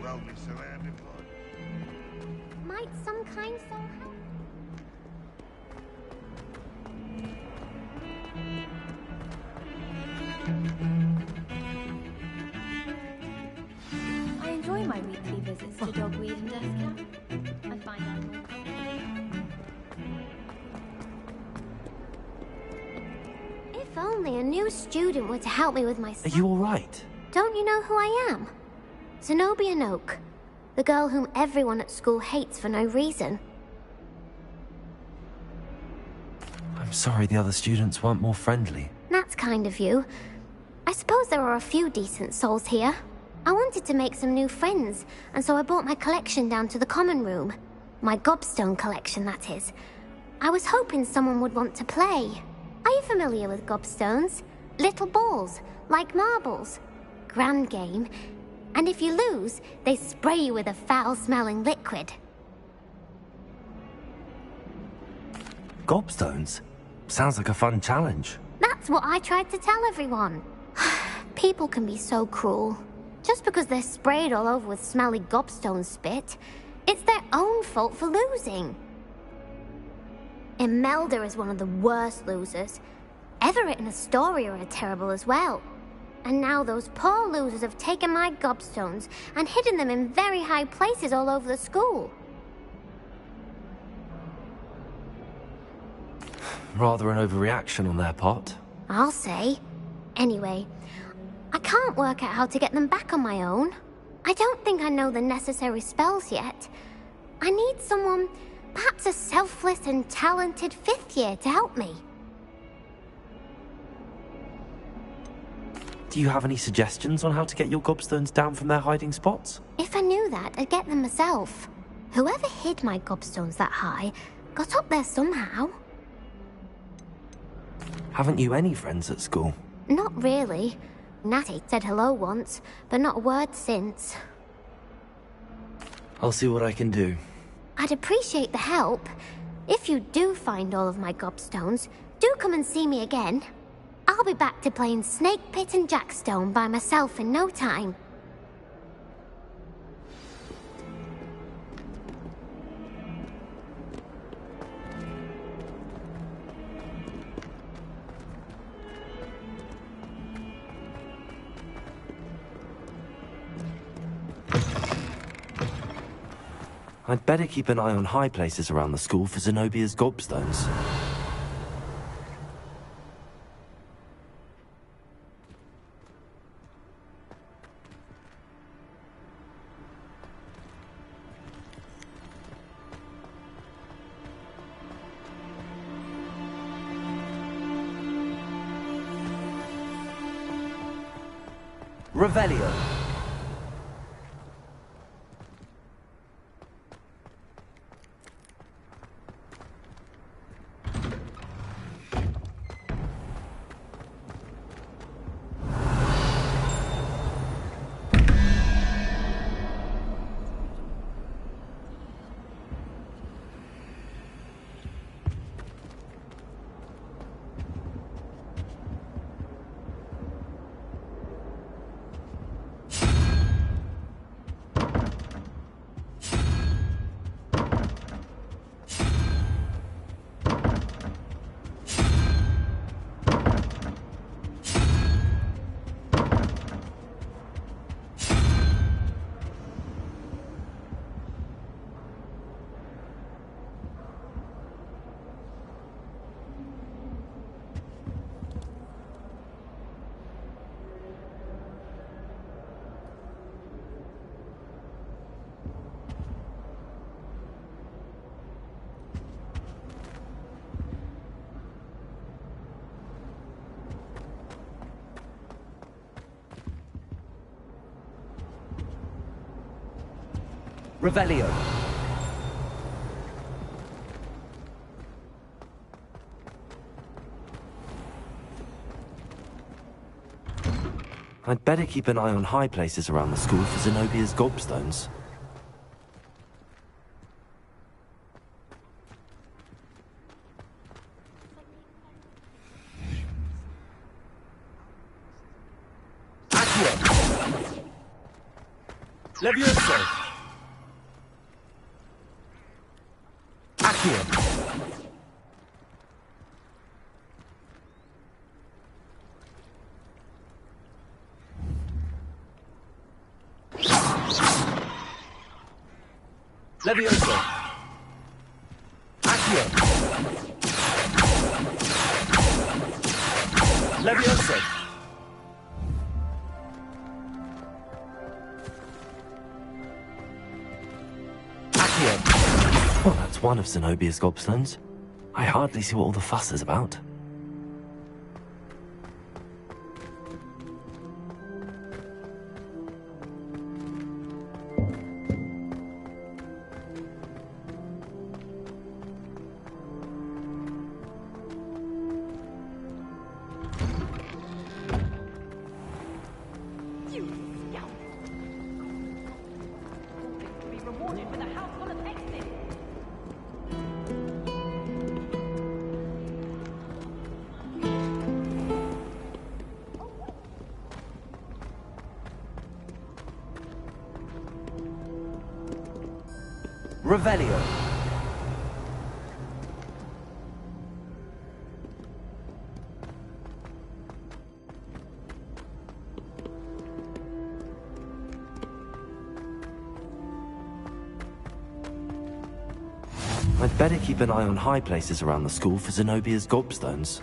only surrounded by. Might some kind soul help? I enjoy my weekly visits to Dogweed and Death Camp. I find I'm more comfortable. If only a new student were to help me with my... Are you all right? Don't you know who I am? Zenobia Noak, the girl whom everyone at school hates for no reason. I'm sorry the other students weren't more friendly. That's kind of you. I suppose there are a few decent souls here. I wanted to make some new friends, and so I brought my collection down to the common room. My gobstone collection, that is. I was hoping someone would want to play. Are you familiar with gobstones? Little balls, like marbles. Grand game. And if you lose, they spray you with a foul-smelling liquid. Gobstones? Sounds like a fun challenge. That's what I tried to tell everyone. People can be so cruel. Just because they're sprayed all over with smelly gobstone spit, it's their own fault for losing. Imelda is one of the worst losers. Everett and Astoria are terrible as well. And now those poor losers have taken my gobstones and hidden them in very high places all over the school. Rather an overreaction on their part. I'll say. Anyway, I can't work out how to get them back on my own. I don't think I know the necessary spells yet. I need someone, perhaps a selfless and talented 5th year to help me. Do you have any suggestions on how to get your gobstones down from their hiding spots? If I knew that, I'd get them myself. Whoever hid my gobstones that high got up there somehow. Haven't you any friends at school? Not really. Natty said hello once, but not a word since. I'll see what I can do. I'd appreciate the help. If you do find all of my gobstones, do come and see me again. I'll be back to playing Snake Pit and Jackstone by myself in no time. I'd better keep an eye on high places around the school for Zenobia's gobstones. Revelio. Revelio. I'd better keep an eye on high places around the school for Zenobia's gobstones. Levioso! Accio! Levioso! Accio! Levioso! Well, that's one of Zenobia's gobstones. I hardly see what all the fuss is about. Revelio. I'd better keep an eye on high places around the school for Zenobia's gobstones.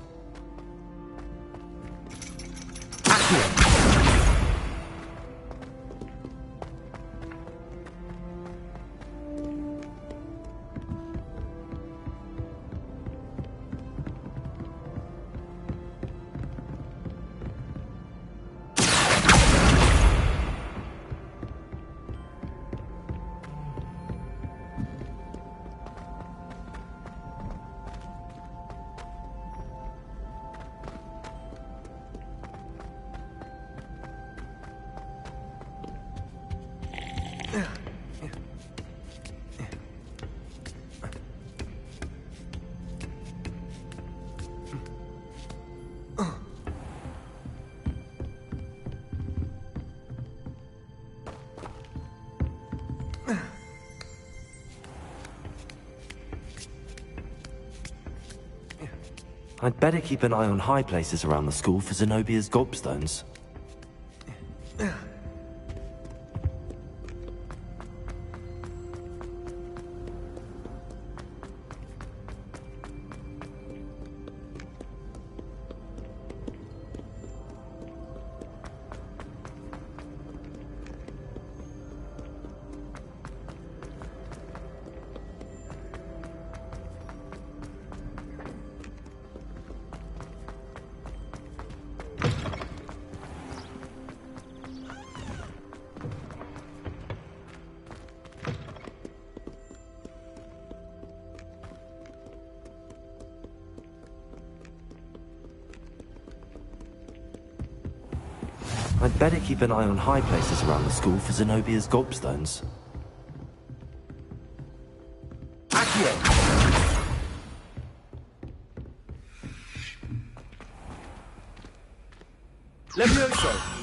I'd better keep an eye on high places around the school for Zenobia's gobstones. I'd better keep an eye on high places around the school for Zenobia's gobstones. Accio! Levioso!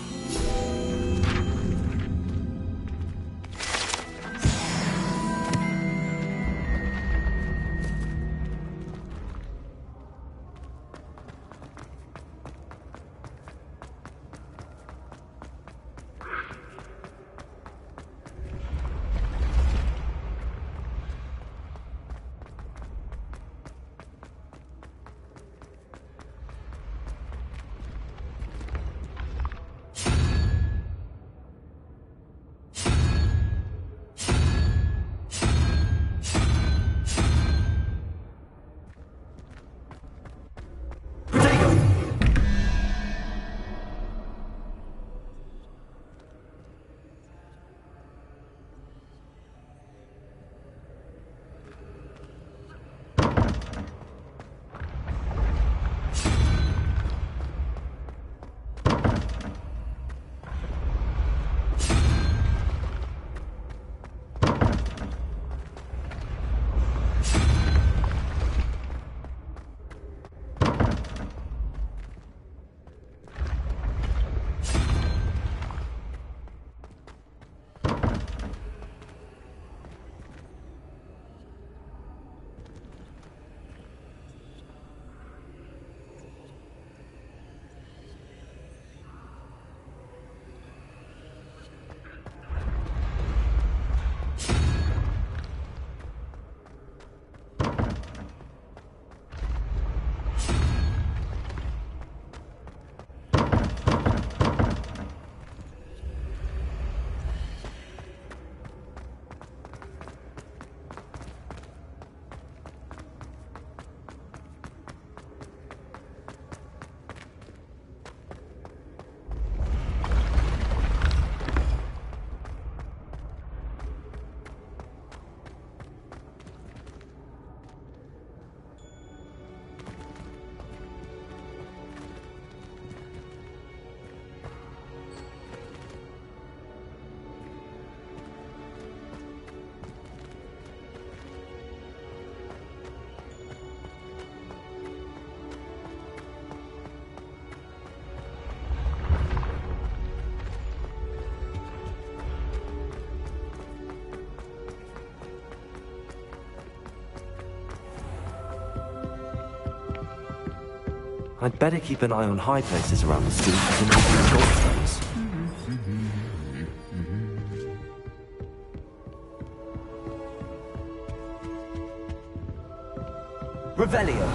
I'd better keep an eye on high places around the street for Zenobia's gobstones. Revelio.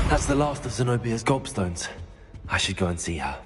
That's the last of Zenobia's gobstones. I should go and see her.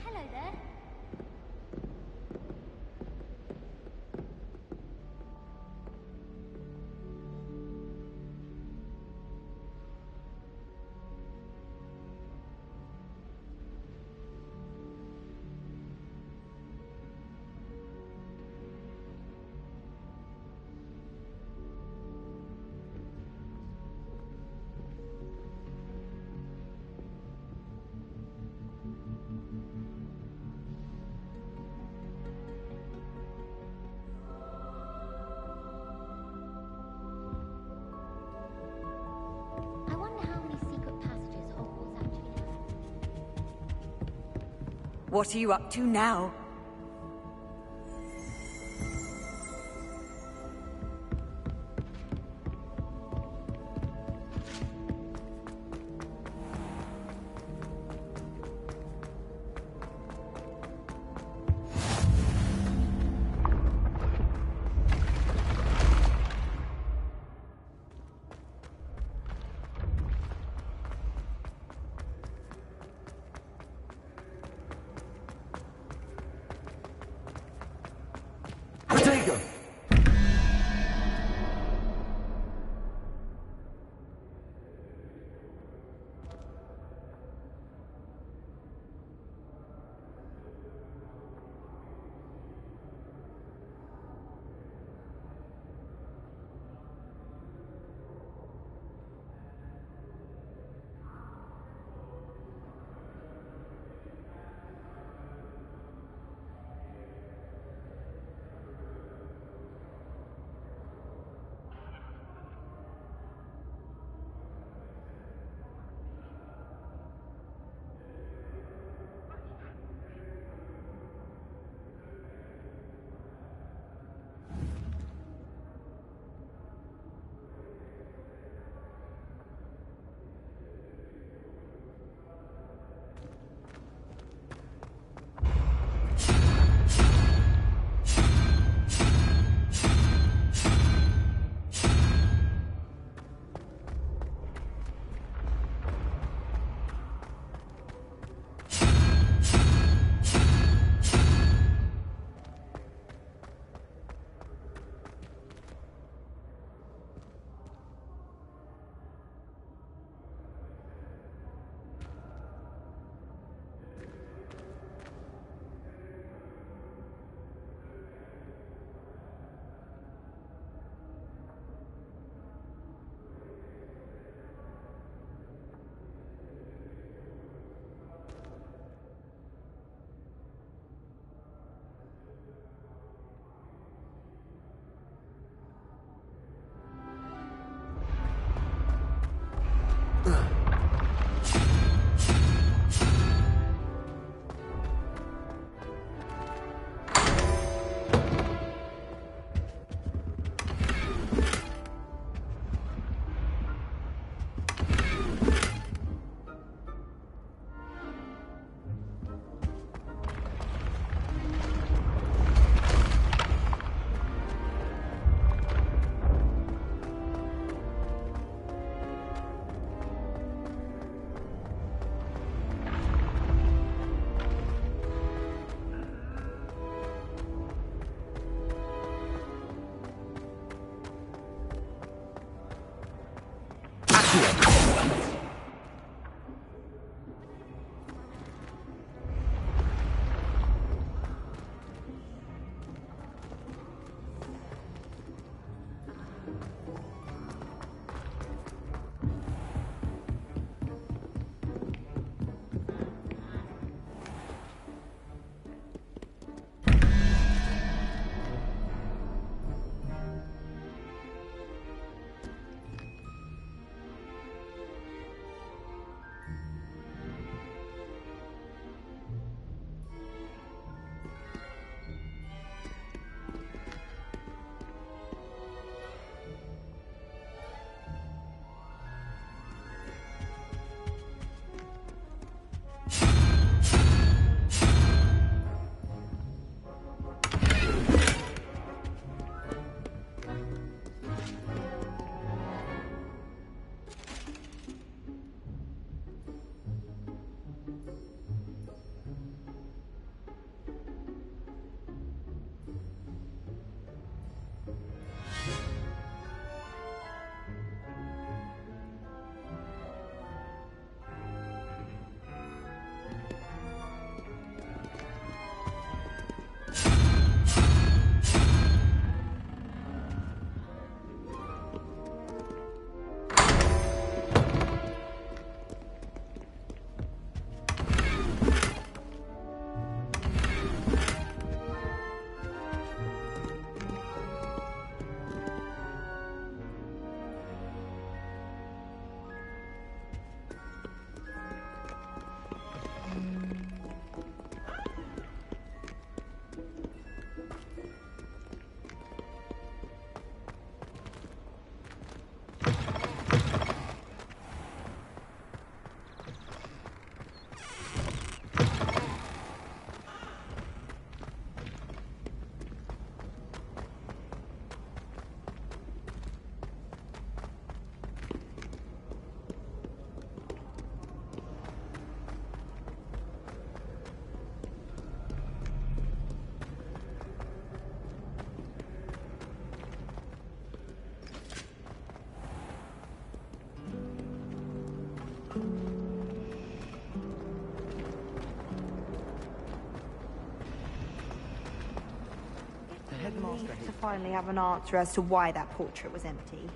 Hello there. I wonder how many secret passages Hogwarts actually has. What are you up to now? relieved to finally have an answer as to why that portrait was empty.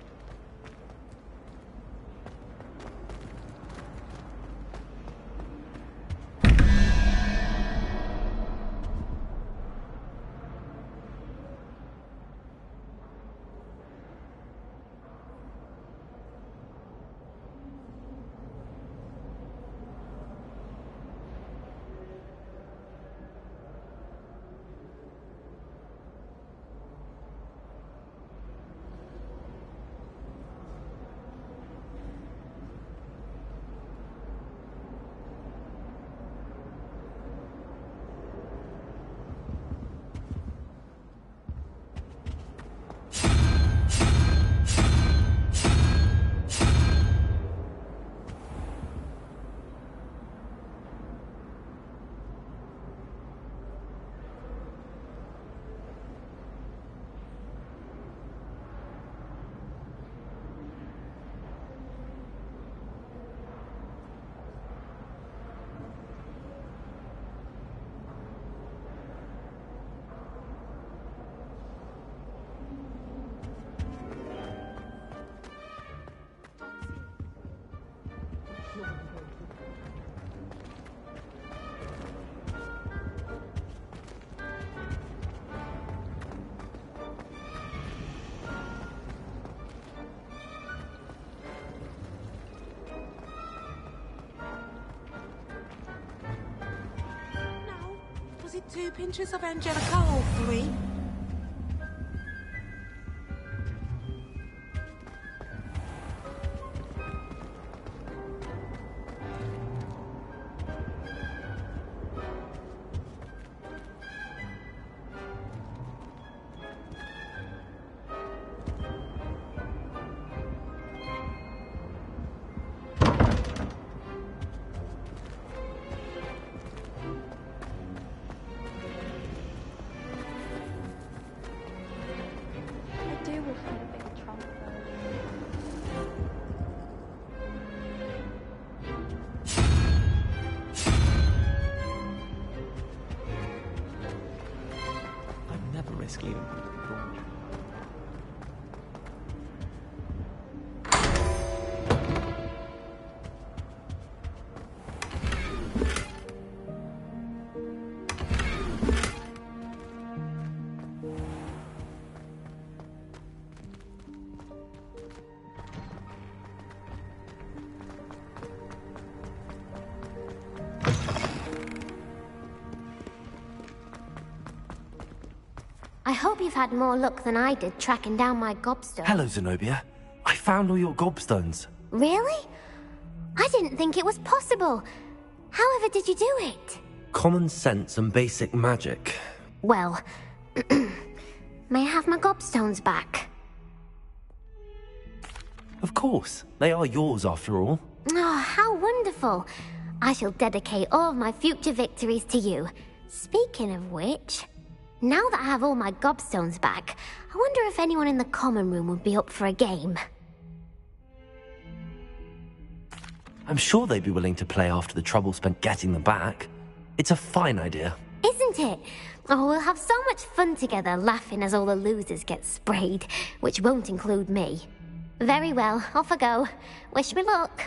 Was it 2 pinches of Angelica or 3? I hope you've had more luck than I did tracking down my gobstone. Hello, Zenobia. I found all your gobstones. Really? I didn't think it was possible. However did you do it? Common sense and basic magic. Well, may I have my gobstones back? Of course. They are yours after all. Oh, how wonderful. I shall dedicate all of my future victories to you. Speaking of which, now that I have all my gobstones back, I wonder if anyone in the common room would be up for a game. I'm sure they'd be willing to play after the trouble spent getting them back. It's a fine idea. Isn't it? Oh, we'll have so much fun together laughing as all the losers get sprayed, which won't include me. Very well, off I go. Wish me luck.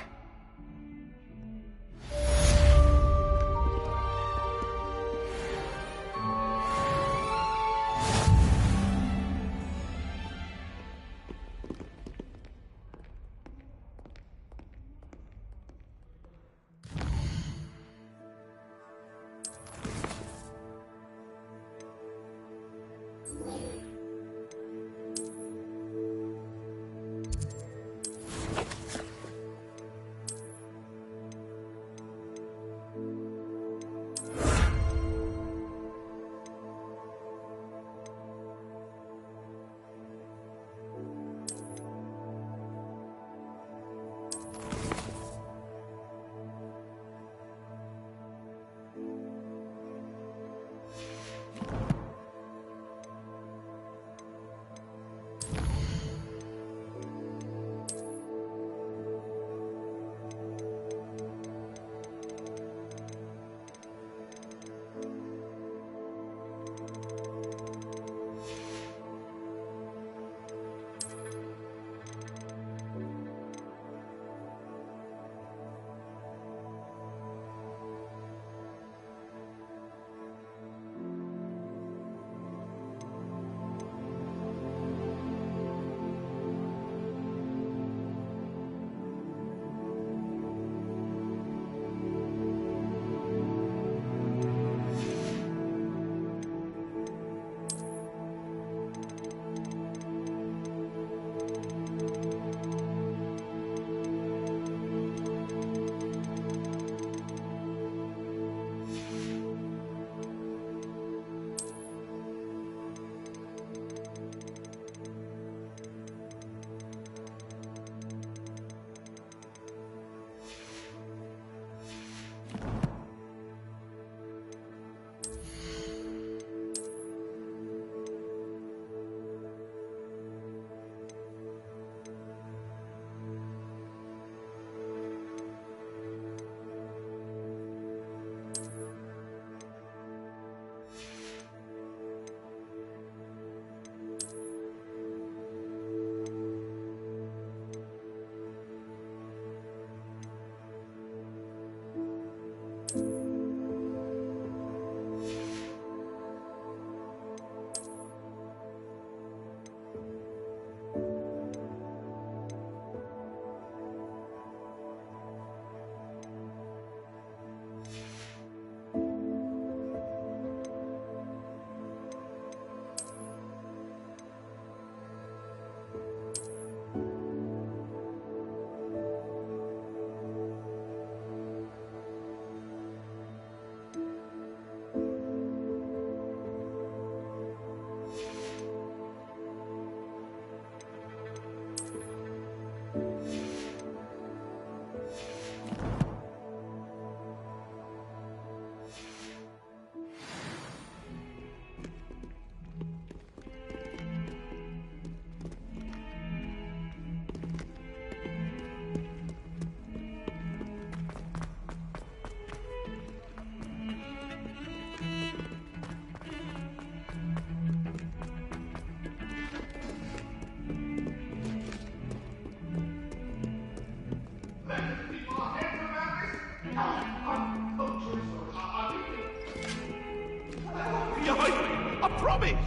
promise!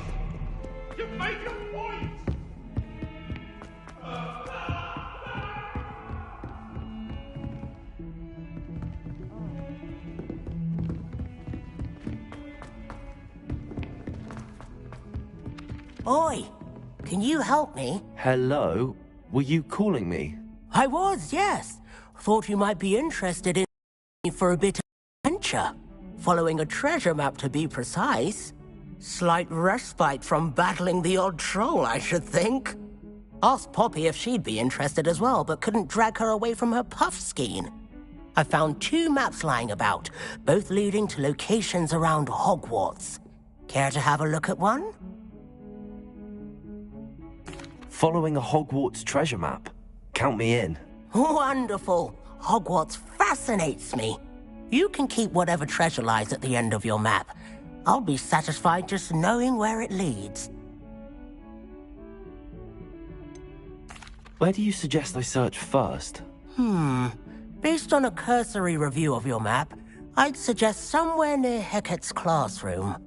You made your point! Oi! Can you help me? Hello? Were you calling me? I was, yes. Thought you might be interested in for a bit of adventure. Following a treasure map, to be precise. Slight respite from battling the odd troll, I should think. Asked Poppy if she'd be interested as well, but couldn't drag her away from her puff skein. I found 2 maps lying about, both leading to locations around Hogwarts. Care to have a look at one? Following a Hogwarts treasure map. Count me in. Wonderful. Hogwarts fascinates me. You can keep whatever treasure lies at the end of your map. I'll be satisfied just knowing where it leads. Where do you suggest I search first? Based on a cursory review of your map, I'd suggest somewhere near Hecate's classroom.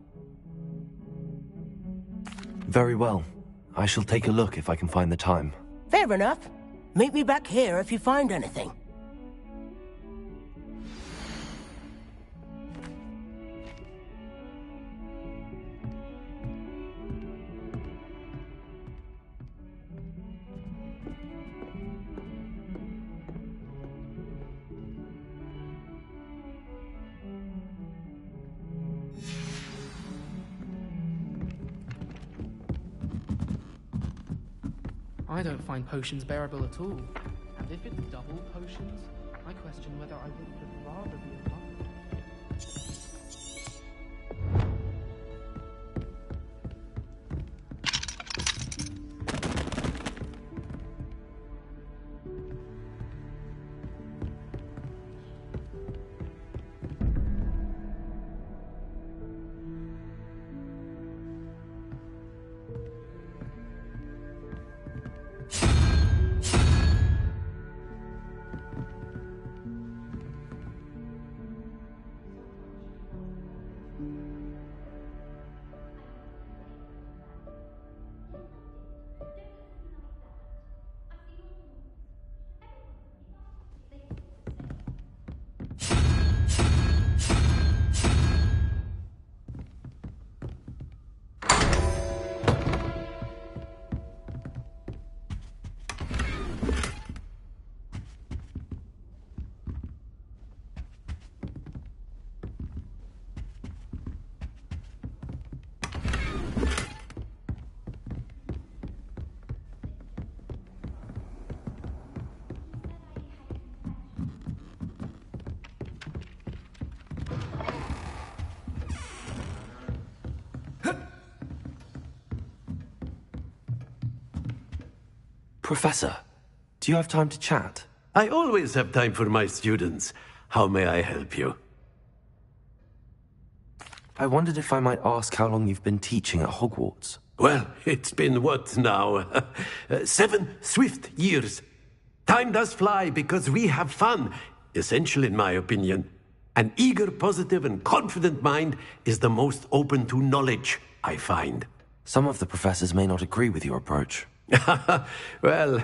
Very well. I shall take a look if I can find the time. Fair enough. Meet me back here if you find anything. I don't find potions bearable at all. And if it's double potions, I question whether I wouldn't have rather be a monk. Professor, do you have time to chat? I always have time for my students. How may I help you? I wondered if I might ask how long you've been teaching at Hogwarts. Well, it's been what now? 7 swift years. Time does fly because we have fun. Essential in my opinion. An eager, positive, and confident mind is the most open to knowledge, I find. Some of the professors may not agree with your approach. Well,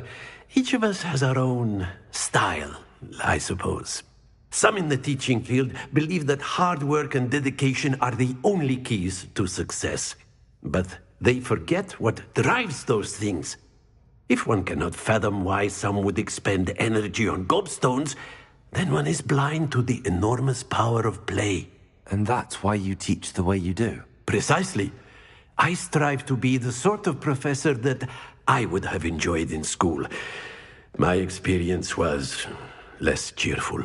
each of us has our own style, I suppose. Some in the teaching field believe that hard work and dedication are the only keys to success. But they forget what drives those things. If one cannot fathom why some would expend energy on gobstones, then one is blind to the enormous power of play. And that's why you teach the way you do? Precisely. I strive to be the sort of professor that I would have enjoyed in school. My experience was less cheerful.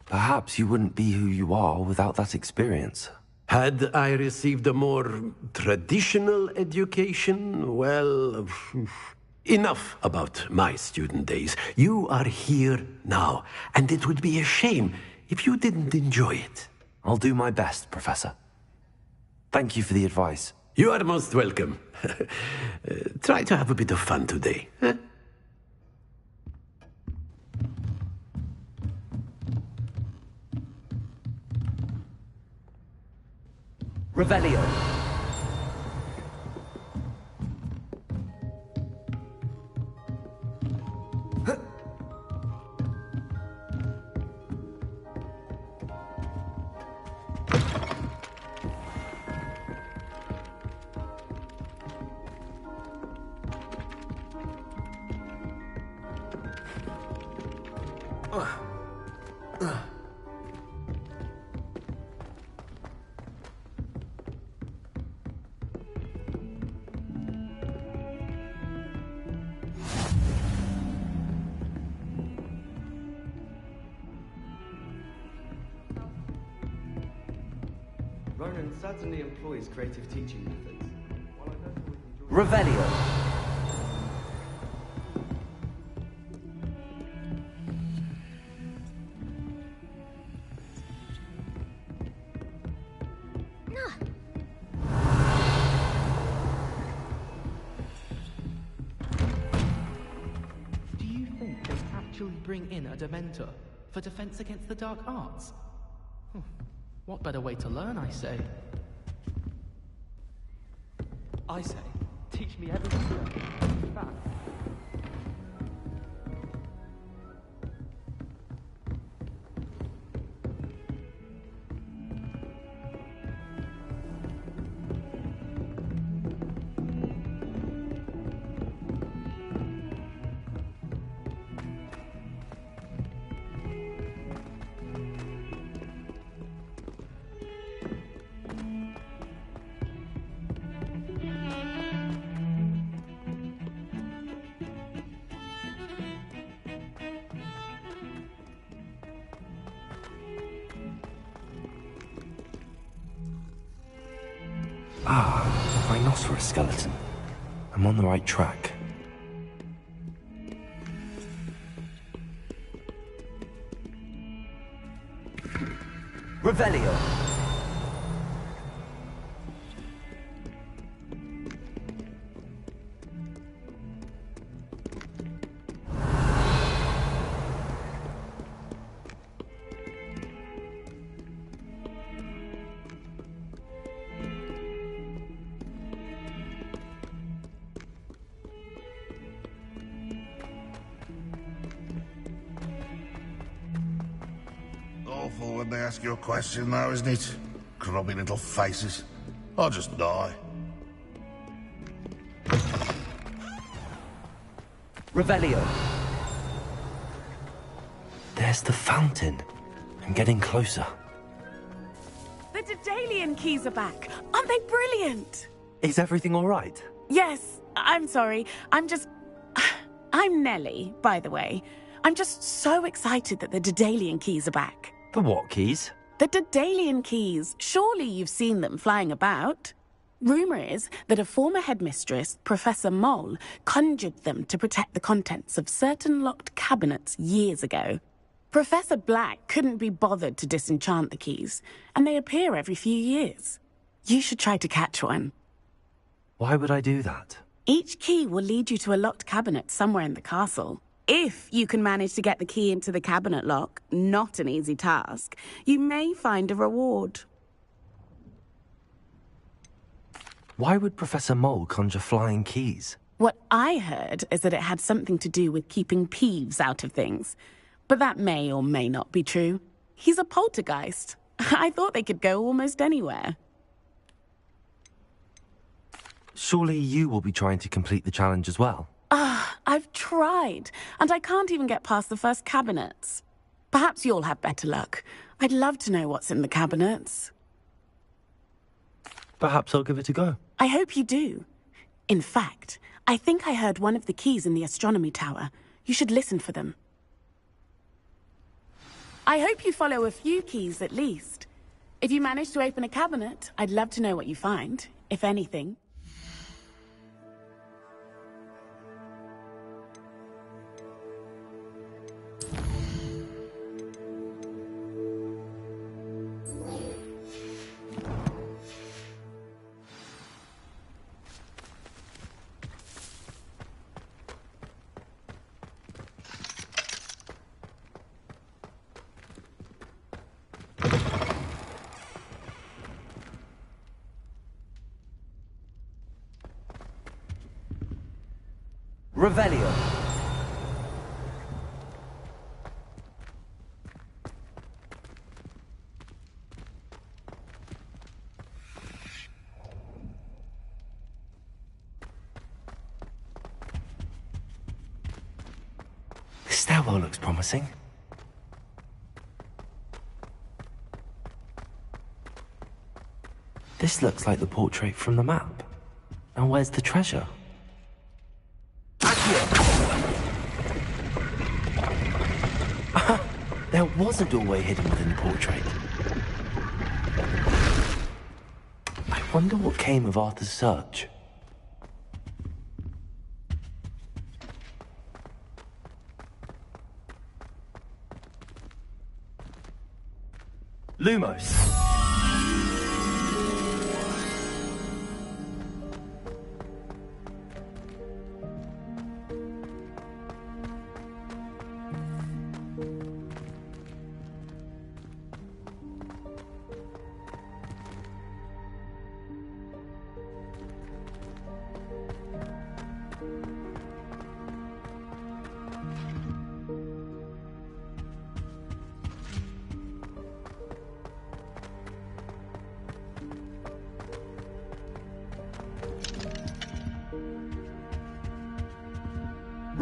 Perhaps you wouldn't be who you are without that experience. Had I received a more traditional education, well, enough about my student days. You are here now, and it would be a shame if you didn't enjoy it. I'll do my best, Professor. Thank you for the advice. You are most welcome. Try to have a bit of fun today. Huh? Revelio. Ronan certainly employs creative teaching methods. Revelio. Do you think they actually bring in a Dementor for defense against the dark arts? What better way to learn, I say? I say, teach me everything you know. Back. Ah, rhinoceros skeleton. I'm on the right track. Revelio. Awful when they ask you a question, though, isn't it? Grubby little faces. I'll just die. Revelio. There's the fountain. I'm getting closer. The Daedalian keys are back. Aren't they brilliant? Is everything all right? Yes, I'm sorry. I'm Nellie, by the way. I'm just so excited that the Daedalian keys are back. The what keys? The Daedalian keys. Surely you've seen them flying about. Rumour is that a former headmistress, Professor Moll, conjured them to protect the contents of certain locked cabinets years ago. Professor Black couldn't be bothered to disenchant the keys, and they appear every few years. You should try to catch one. Why would I do that? Each key will lead you to a locked cabinet somewhere in the castle. If you can manage to get the key into the cabinet lock, not an easy task, you may find a reward. Why would Professor Mole conjure flying keys? What I heard is that it had something to do with keeping Peeves out of things. But that may or may not be true. He's a poltergeist. I thought they could go almost anywhere. Surely you will be trying to complete the challenge as well. I've tried, and I can't even get past the first cabinets. Perhaps you'll have better luck. I'd love to know what's in the cabinets. Perhaps I'll give it a go. I hope you do. In fact, I think I heard one of the keys in the astronomy tower. You should listen for them. I hope you follow a few keys at least. If you manage to open a cabinet, I'd love to know what you find, if anything. Revelio. This stairwell looks promising. This looks like the portrait from the map. Now where's the treasure? There was a doorway hidden within the portrait. I wonder what came of Arthur's search. Lumos.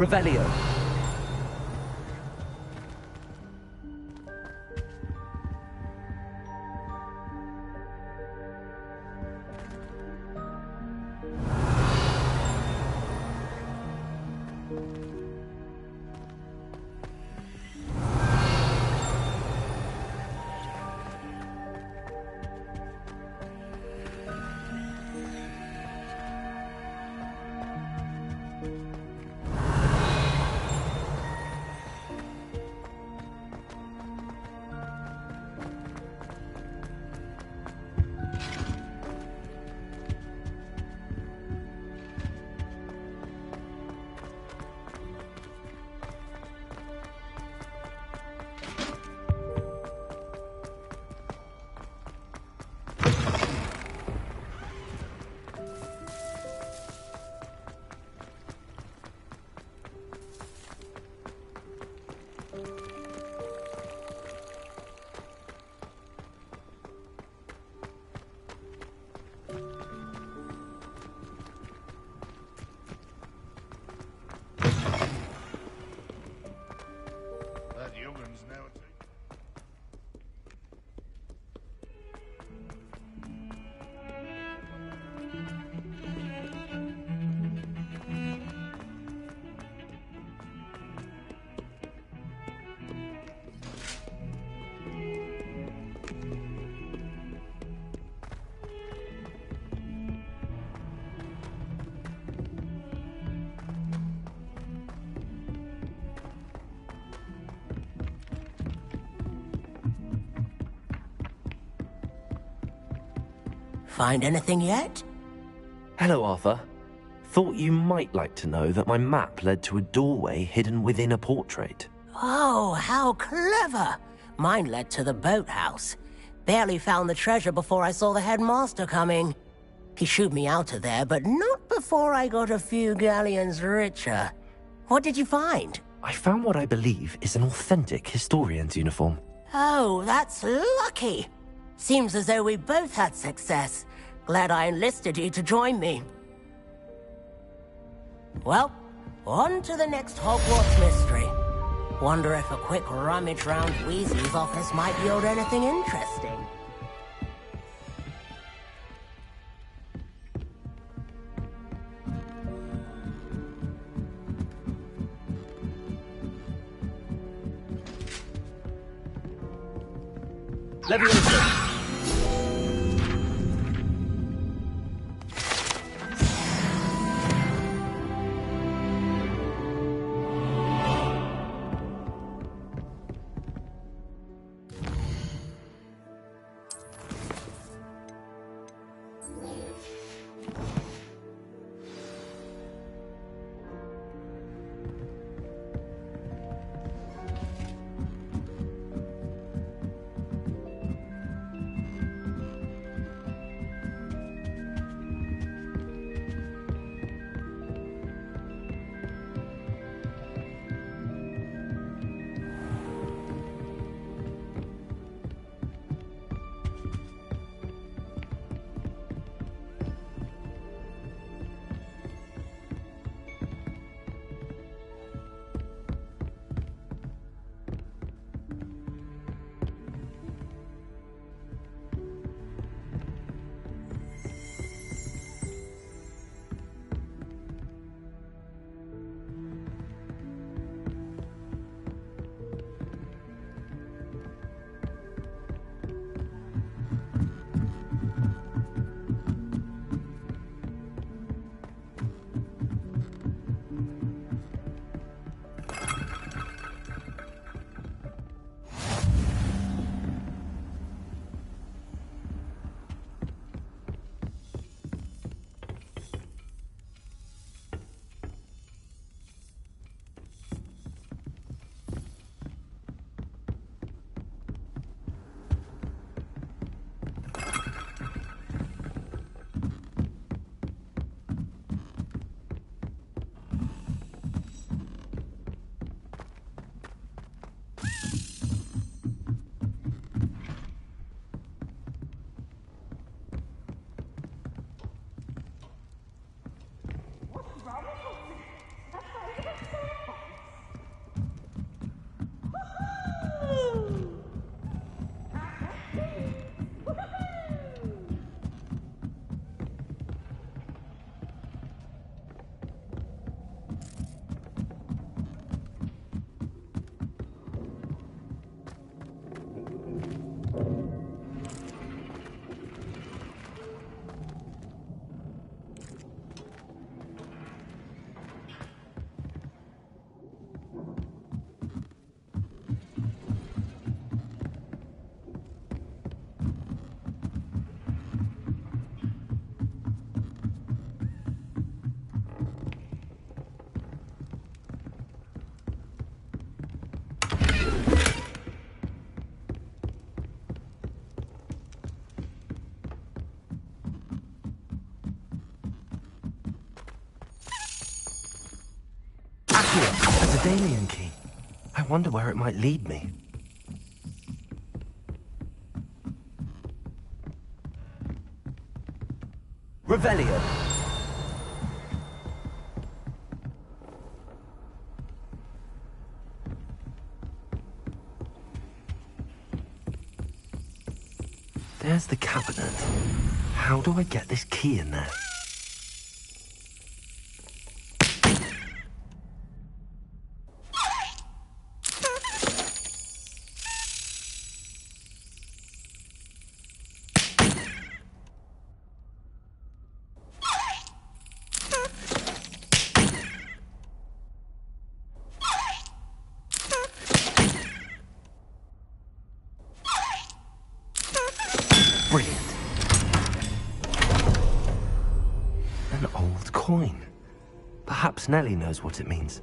Revelio. Find anything yet? Hello, Arthur. Thought you might like to know that my map led to a doorway hidden within a portrait. Oh, how clever! Mine led to the boathouse. Barely found the treasure before I saw the headmaster coming. He shooed me out of there, but not before I got a few galleons richer. What did you find? I found what I believe is an authentic historian's uniform. Oh, that's lucky. Seems as though we both had success. Glad I enlisted you to join me. Well, on to the next Hogwarts mystery. Wonder if a quick rummage round Weasley's office might yield anything interesting. Leviosa. Dalian key. I wonder where it might lead me. Revelio. There's the cabinet. How do I get this key in there? Brilliant. An old coin. Perhaps Nellie knows what it means.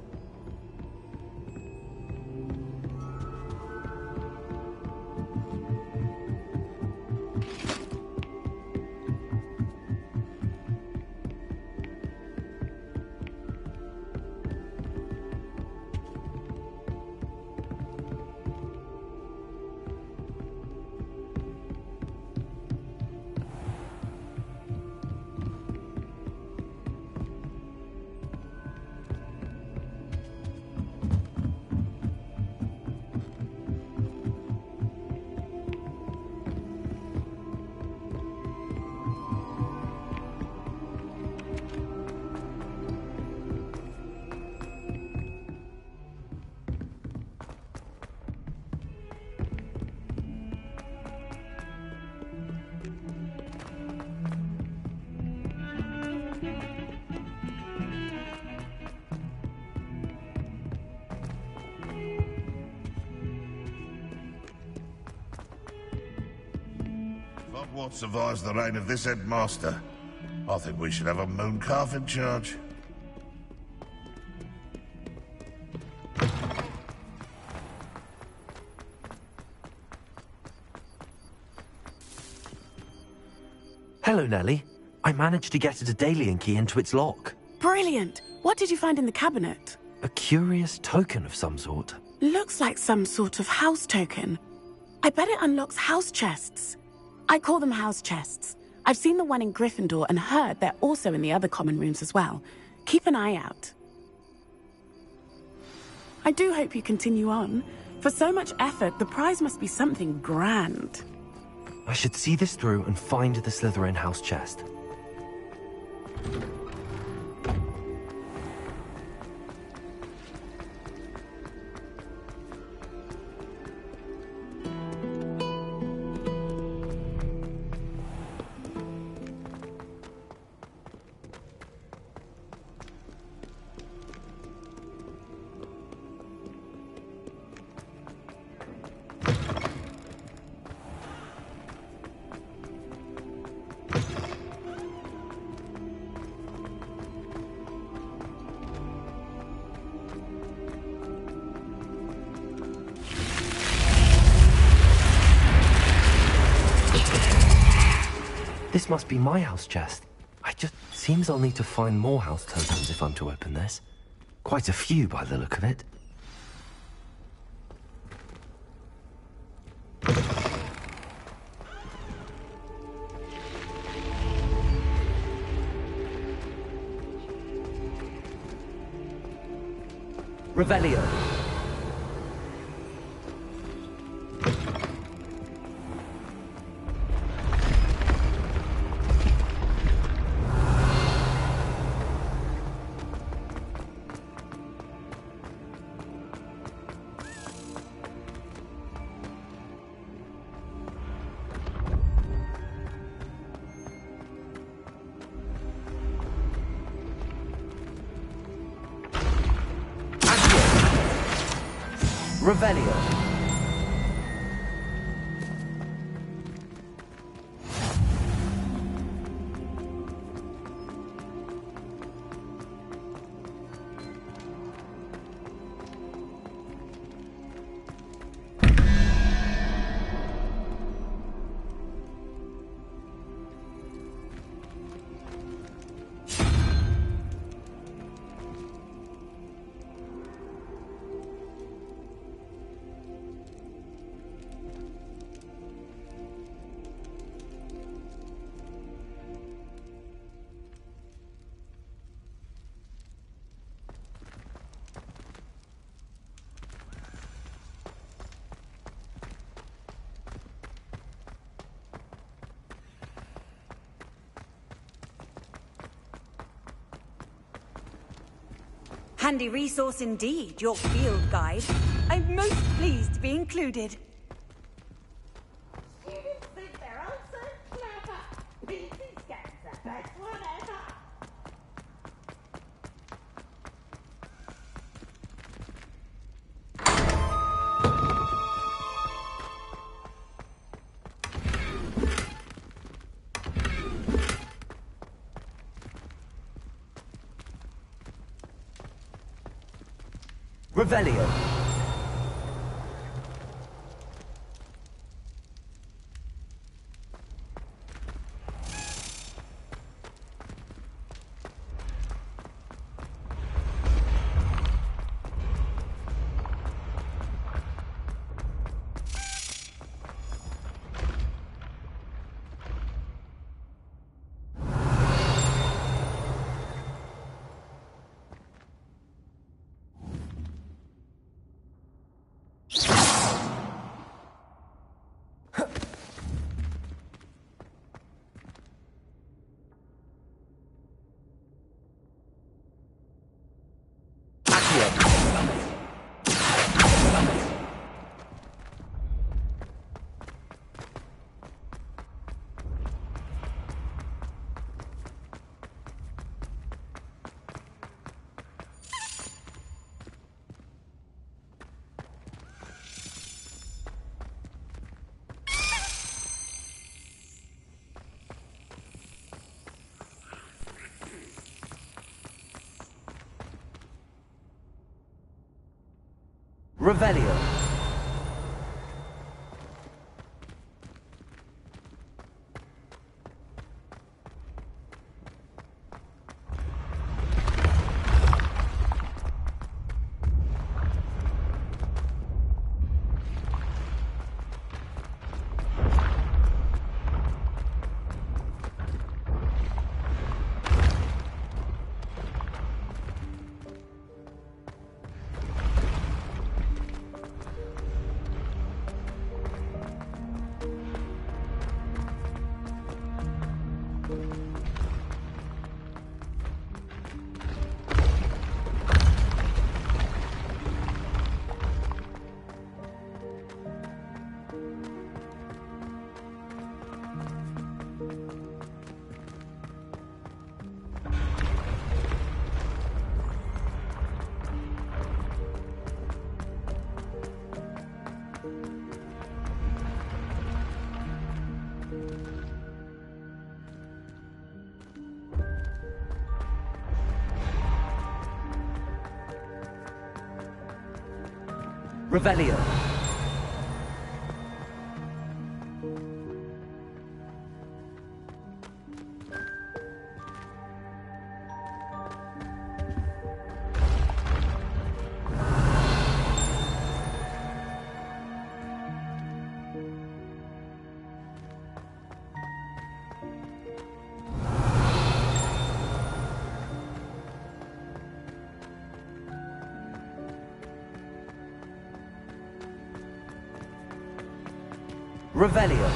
What survives the reign of this headmaster? I think we should have a moon calf in charge. Hello, Nellie. I managed to get a Dalian key into its lock. Brilliant! What did you find in the cabinet? A curious token of some sort. Looks like some sort of house token. I bet it unlocks house chests. I call them house chests. I've seen the one in Gryffindor and heard they're also in the other common rooms as well. Keep an eye out. I do hope you continue on. For so much effort, the prize must be something grand. I should see this through and find the Slytherin house chest. This must be my house chest. Seems I'll need to find more house tokens if I'm to open this. Quite a few by the look of it. Revelio. Revelio. Handy resource indeed, your field guide. I'm most pleased to be included. Students think they're all so clever. Beating scans the best one ever. Revelio. Revelio. Revelio. Revelio.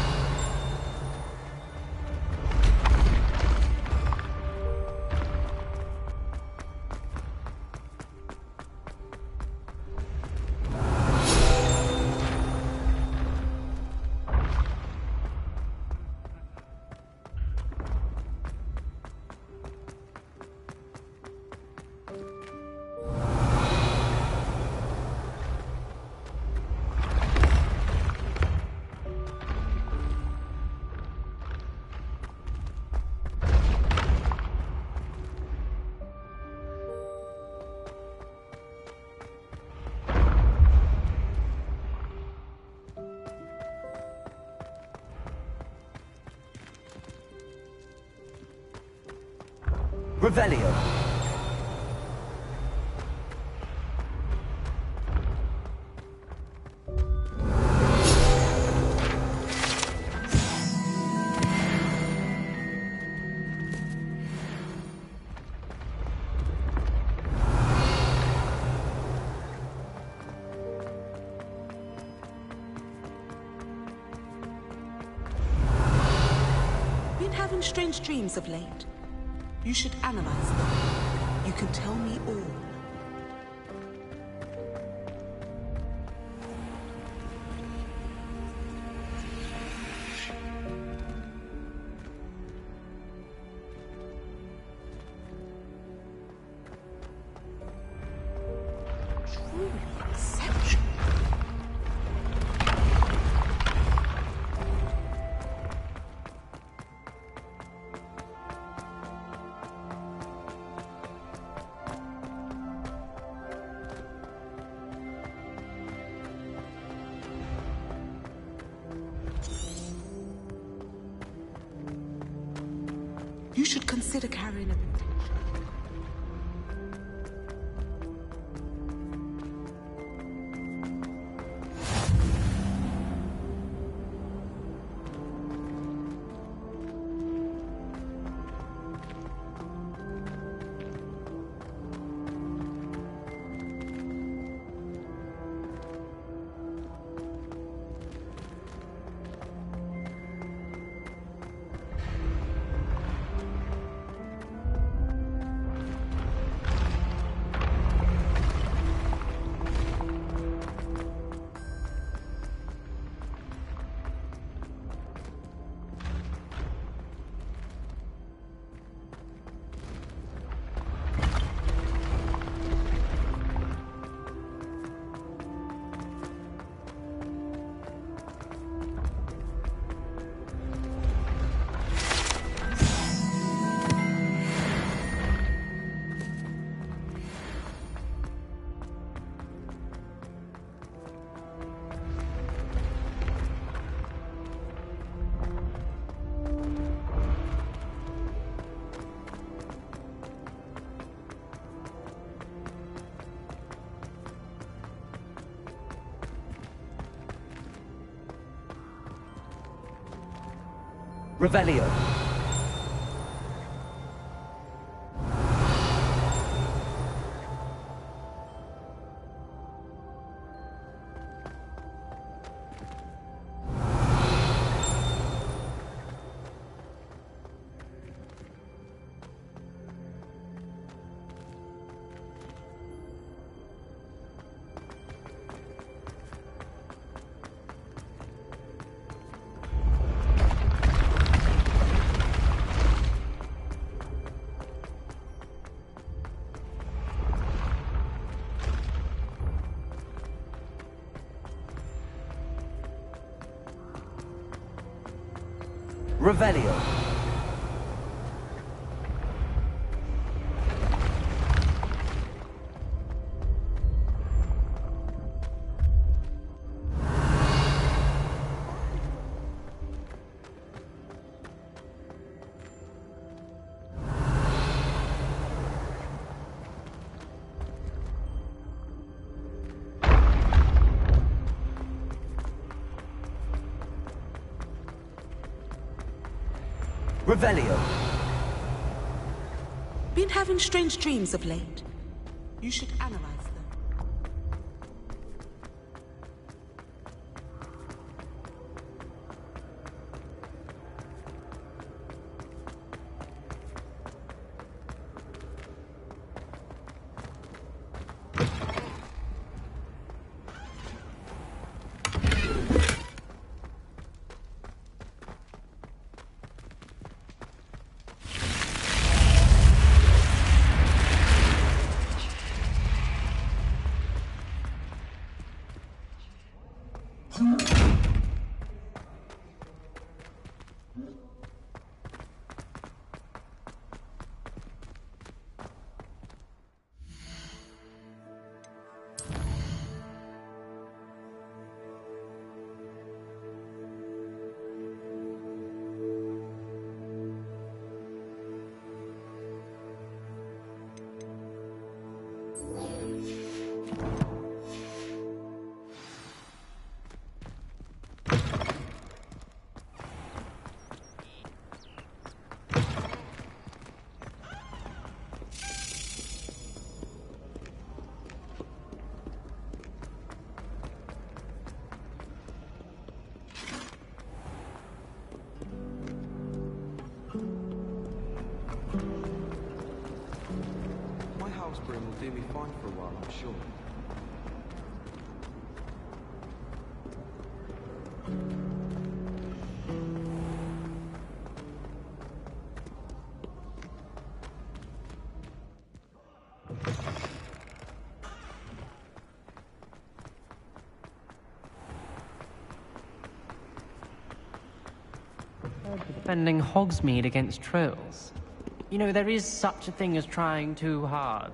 Revelio. Been having strange dreams of late. You should analyze them. You can tell me all. You should consider carrying a protection. Revelio. Revelio. Revelio. Been having strange dreams of late. You should analyze them. Hogsmead will do me fine for a while, I'm sure. Defending Hogsmead against trolls. You know, there is such a thing as trying too hard.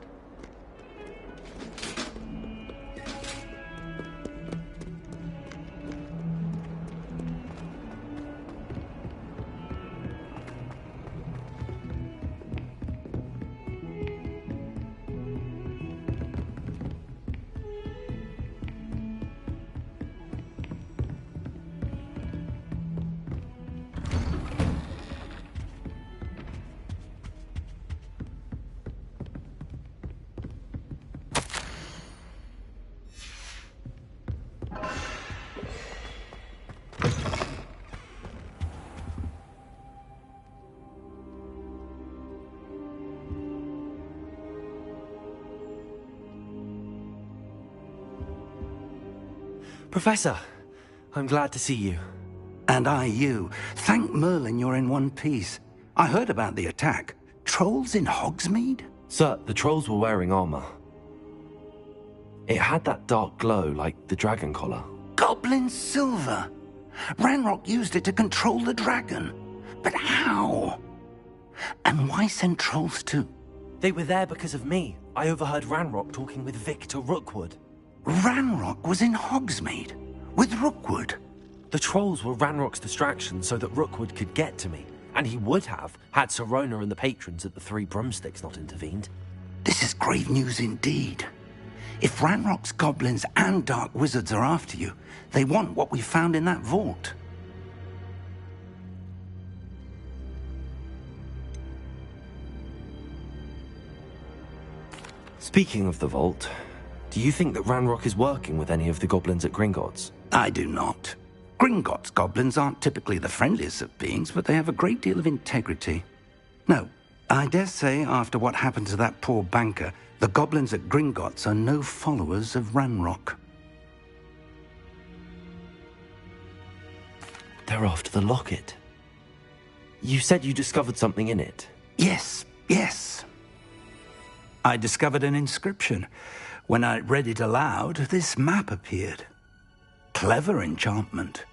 Professor, I'm glad to see you. And I you. Thank Merlin you're in one piece. I heard about the attack. Trolls in Hogsmeade? Sir, the trolls were wearing armor. It had that dark glow like the dragon collar. Goblin silver. Ranrock used it to control the dragon. But how? And why send trolls too? They were there because of me. I overheard Ranrock talking with Victor Rookwood. Ranrock was in Hogsmeade? With Rookwood? The trolls were Ranrock's distraction so that Rookwood could get to me. And he would have, had Sirona and the patrons at the Three Broomsticks not intervened. This is grave news indeed. If Ranrock's goblins and dark wizards are after you, they want what we found in that vault. Speaking of the vault, do you think that Ranrock is working with any of the goblins at Gringotts? I do not. Gringotts goblins aren't typically the friendliest of beings, but they have a great deal of integrity. No, I dare say after what happened to that poor banker, the goblins at Gringotts are no followers of Ranrock. They're after the locket. You said you discovered something in it. Yes. I discovered an inscription. When I read it aloud, this map appeared. Clever enchantment.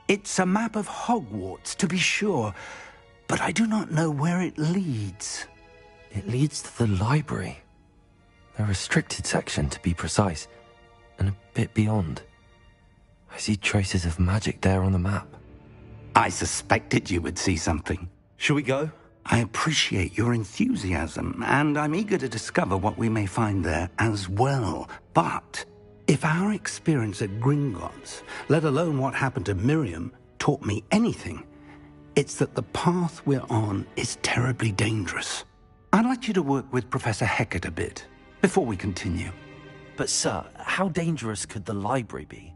It's a map of Hogwarts, to be sure, but I do not know where it leads. It leads to the library. The restricted section, to be precise, and a bit beyond. I see traces of magic there on the map. I suspected you would see something. Shall we go? I appreciate your enthusiasm, and I'm eager to discover what we may find there as well. But if our experience at Gringotts, let alone what happened to Miriam, taught me anything, it's that the path we're on is terribly dangerous. I'd like you to work with Professor Hecat a bit before we continue. But sir, how dangerous could the library be?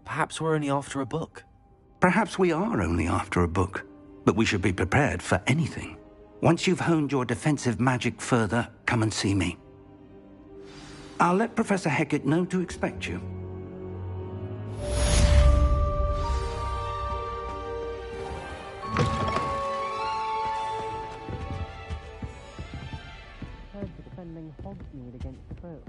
Perhaps we're only after a book. Perhaps we are only after a book, but we should be prepared for anything. Once you've honed your defensive magic further, come and see me. I'll let Professor Hecat know to expect you. Defending Hogsmead against trolls.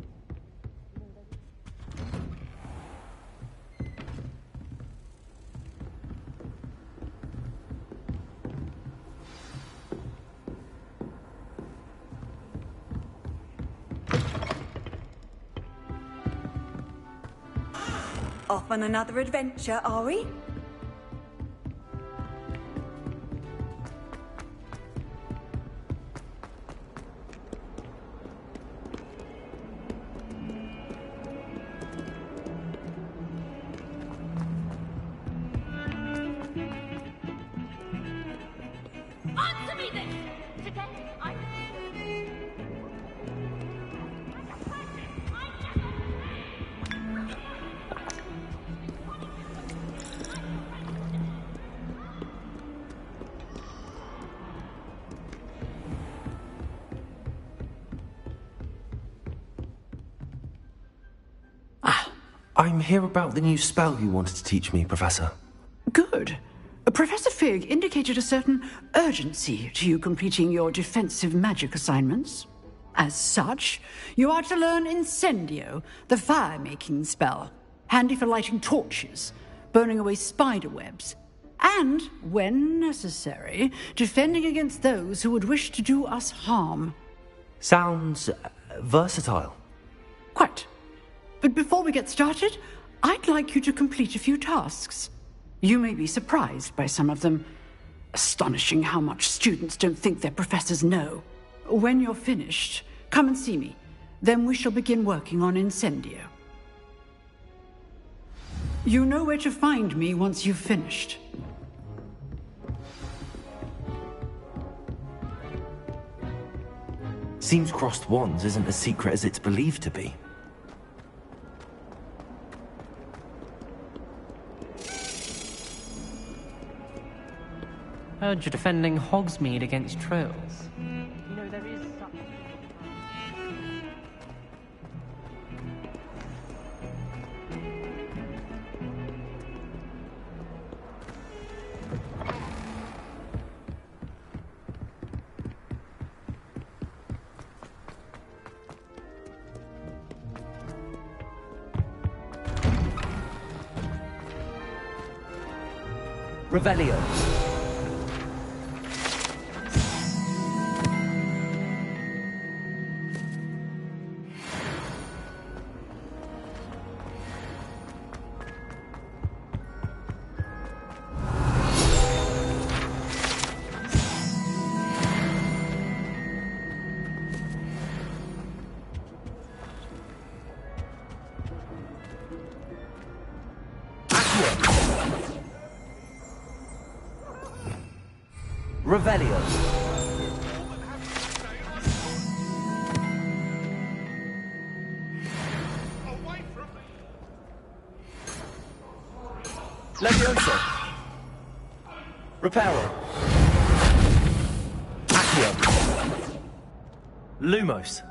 Off on another adventure, are we? Answer me this! Today, I... I'm here about the new spell you wanted to teach me, Professor. Good. Professor Fig indicated a certain urgency to you completing your defensive magic assignments. As such, you are to learn Incendio, the fire-making spell, handy for lighting torches, burning away spider webs, and, when necessary, defending against those who would wish to do us harm. Sounds versatile. Quite. But before we get started, I'd like you to complete a few tasks. You may be surprised by some of them. Astonishing how much students don't think their professors know. When you're finished, come and see me. Then we shall begin working on Incendio. You know where to find me once you've finished. Seems crossed wands isn't as secret as it's believed to be. Heard you're defending Hogsmeade against trolls. You know, there is such... Revelio. Revelio. Levioso. Reparo. Accio. Lumos.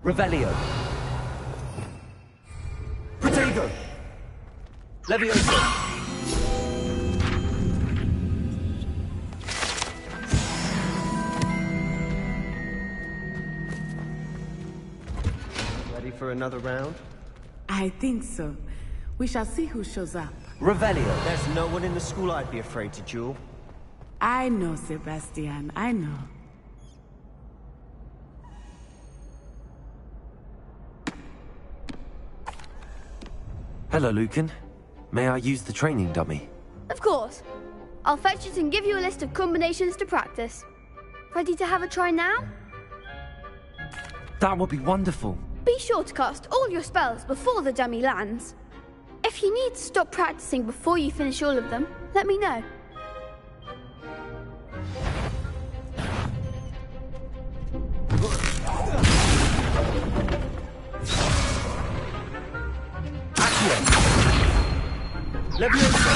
Revelio. Protego. Levioso. Ready for another round? I think so. We shall see who shows up. Revelio. There's no one in the school I'd be afraid to duel. I know, Sebastian. I know. Hello, Lucan. May I use the training dummy? Of course. I'll fetch it and give you a list of combinations to practice. Ready to have a try now? That would be wonderful. Be sure to cast all your spells before the dummy lands. If you need to stop practicing before you finish all of them, let me know. Levioso.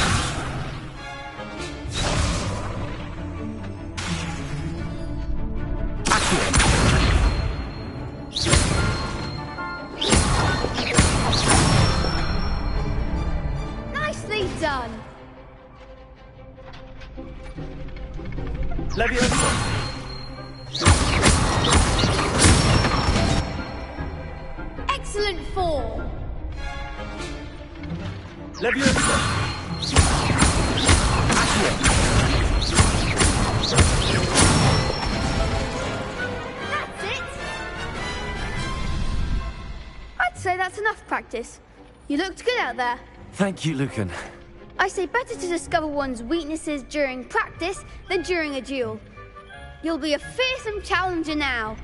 Accio. Nicely done. Levioso. Excellent form. Levioso. Accio. That's it. I'd say that's enough practice. You looked good out there. Thank you, Lucan. I say better to discover one's weaknesses during practice than during a duel. You'll be a fearsome challenger now.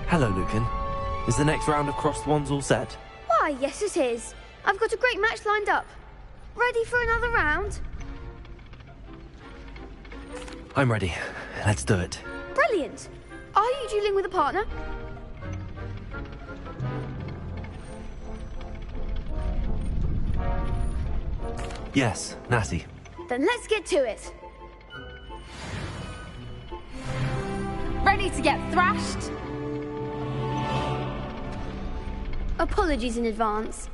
Hello, Lucan. Is the next round of crossed wands all set? Why, yes it is. I've got a great match lined up. Ready for another round? I'm ready. Let's do it. Brilliant. Are you dueling with a partner? Yes, Natty. Then let's get to it. Ready to get thrashed? Apologies in advance.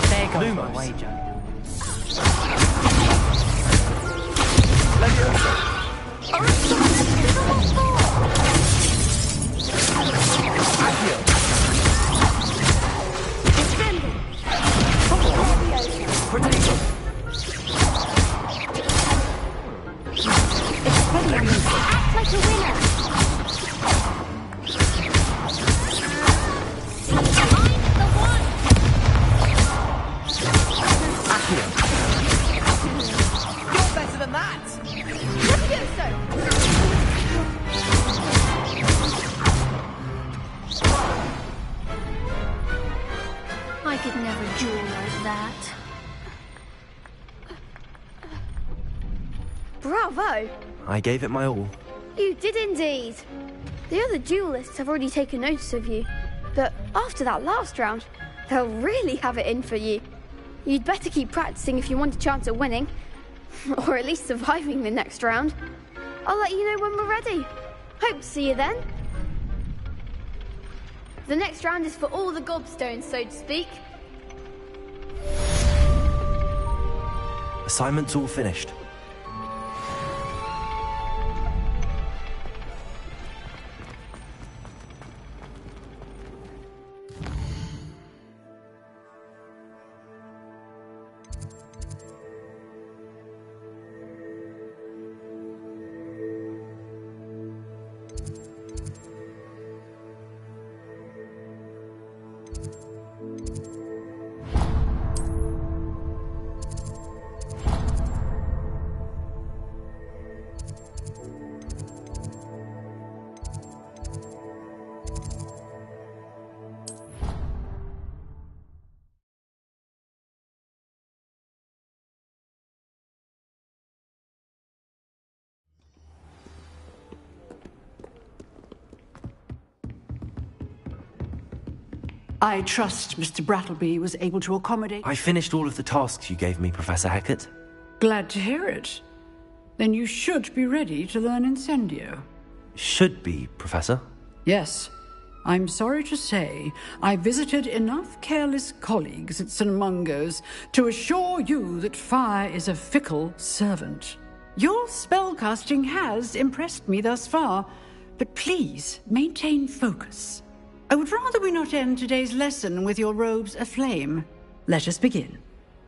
There goes my wager. Act like a winner. You're better than that. I could never duel like that. Bravo! I gave it my all. You did indeed. The other duelists have already taken notice of you, but after that last round, they'll really have it in for you. You'd better keep practicing if you want a chance at winning, or at least surviving the next round. I'll let you know when we're ready. Hope to see you then. The next round is for all the gobstones, so to speak. Assignment's all finished. I trust Mr. Brattleby was able to accommodate... I finished all of the tasks you gave me, Professor Hecat. Glad to hear it. Then you should be ready to learn Incendio. Should be, Professor. Yes. I'm sorry to say, I visited enough careless colleagues at St. Mungo's to assure you that fire is a fickle servant. Your spellcasting has impressed me thus far, but please maintain focus. I would rather we not end today's lesson with your robes aflame. Let us begin.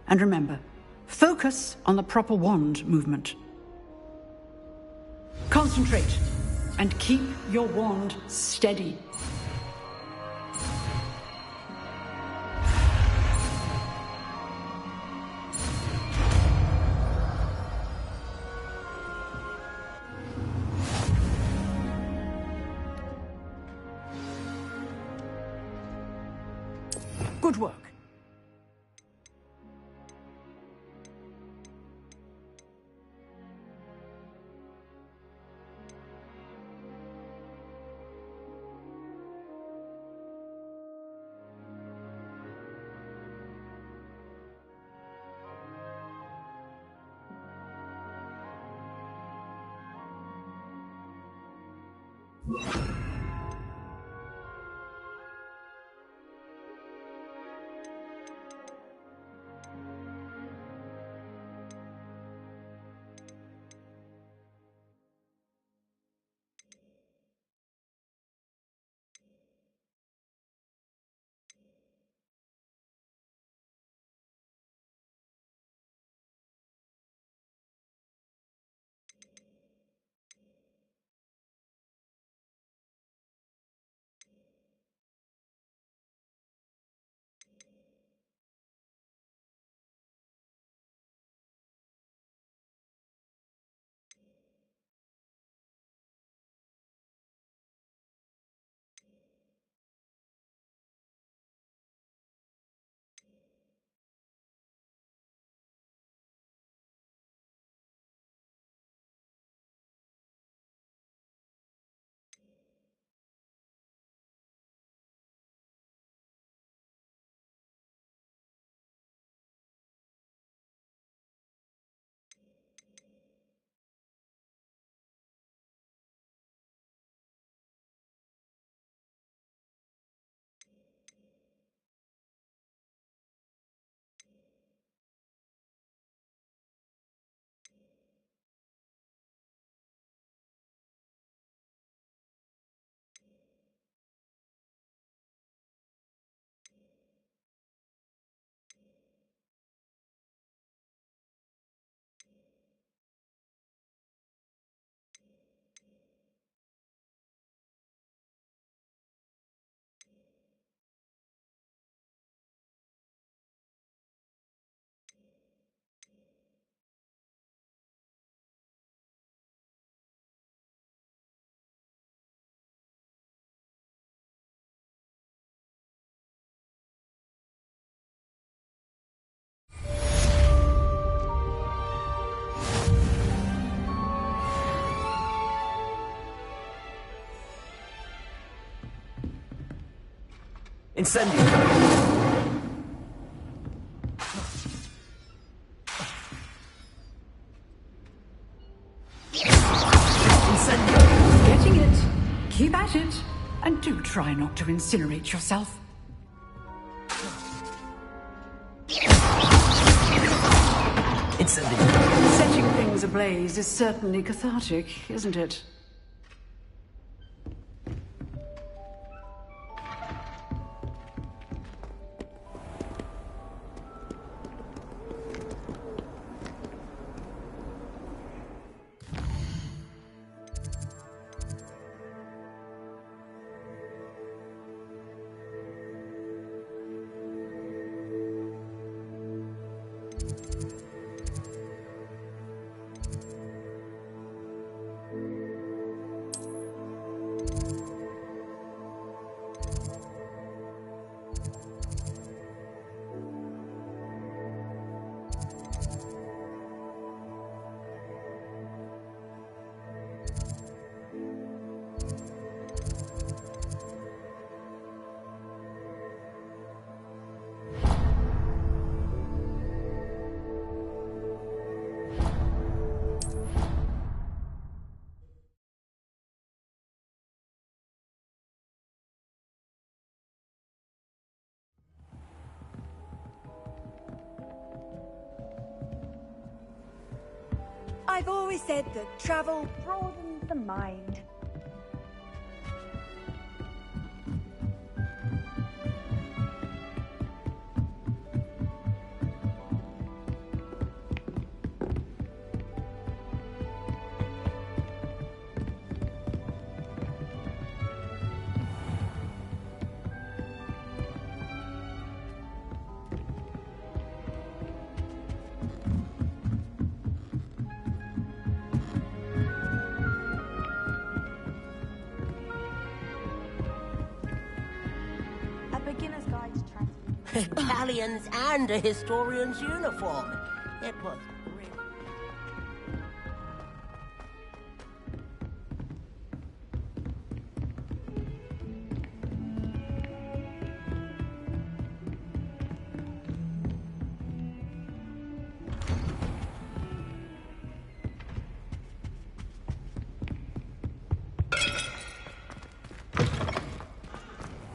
And remember, focus on the proper wand movement. Concentrate, and keep your wand steady. Good work. Incendio! Getting it. Keep at it. And do try not to incinerate yourself. Incendio! Setting things ablaze is certainly cathartic, isn't it? I've always said that travel broadens the mind. Italians and a historian's uniform. It was really...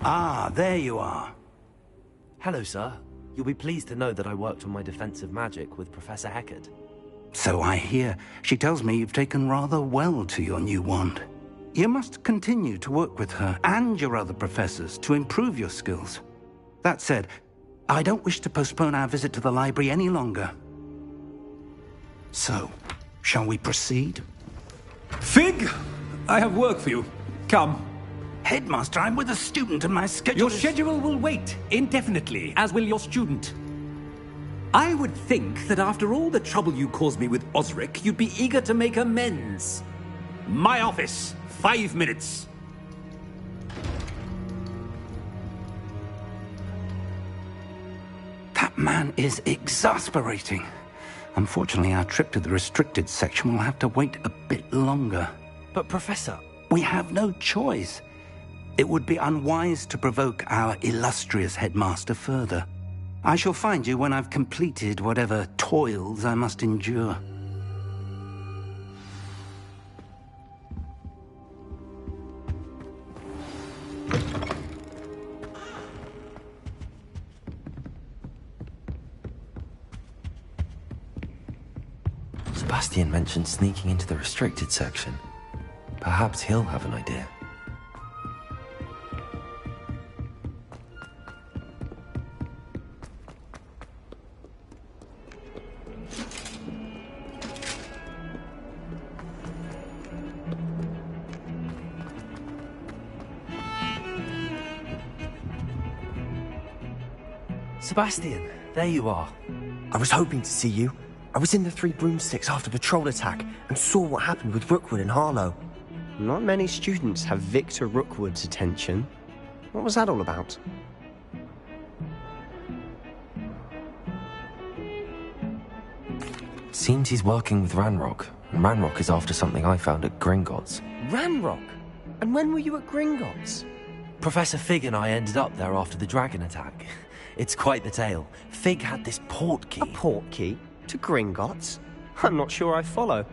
Ah, there you are. Hello, sir. You'll be pleased to know that I worked on my defensive magic with Professor Heckard. So I hear. She tells me you've taken rather well to your new wand. You must continue to work with her and your other professors to improve your skills. That said, I don't wish to postpone our visit to the library any longer. So, shall we proceed? Fig! I have work for you. Come. Headmaster, I'm with a student and my schedule Your schedule will wait indefinitely, as will your student. I would think that after all the trouble you caused me with Osric, you'd be eager to make amends. My office, 5 minutes. That man is exasperating. Unfortunately, our trip to the restricted section will have to wait a bit longer. But, Professor... We have no choice. It would be unwise to provoke our illustrious headmaster further. I shall find you when I've completed whatever toils I must endure. Sebastian mentioned sneaking into the restricted section. Perhaps he'll have an idea. Sebastian, there you are. I was hoping to see you. I was in the Three Broomsticks after the troll attack and saw what happened with Rookwood and Harlow. Not many students have Victor Rookwood's attention. What was that all about? Seems he's working with Ranrock, and Ranrock is after something I found at Gringotts. Ranrock? And when were you at Gringotts? Professor Fig and I ended up there after the dragon attack. It's quite the tale. Fig had this port key. A port key? To Gringotts? I'm not sure I follow.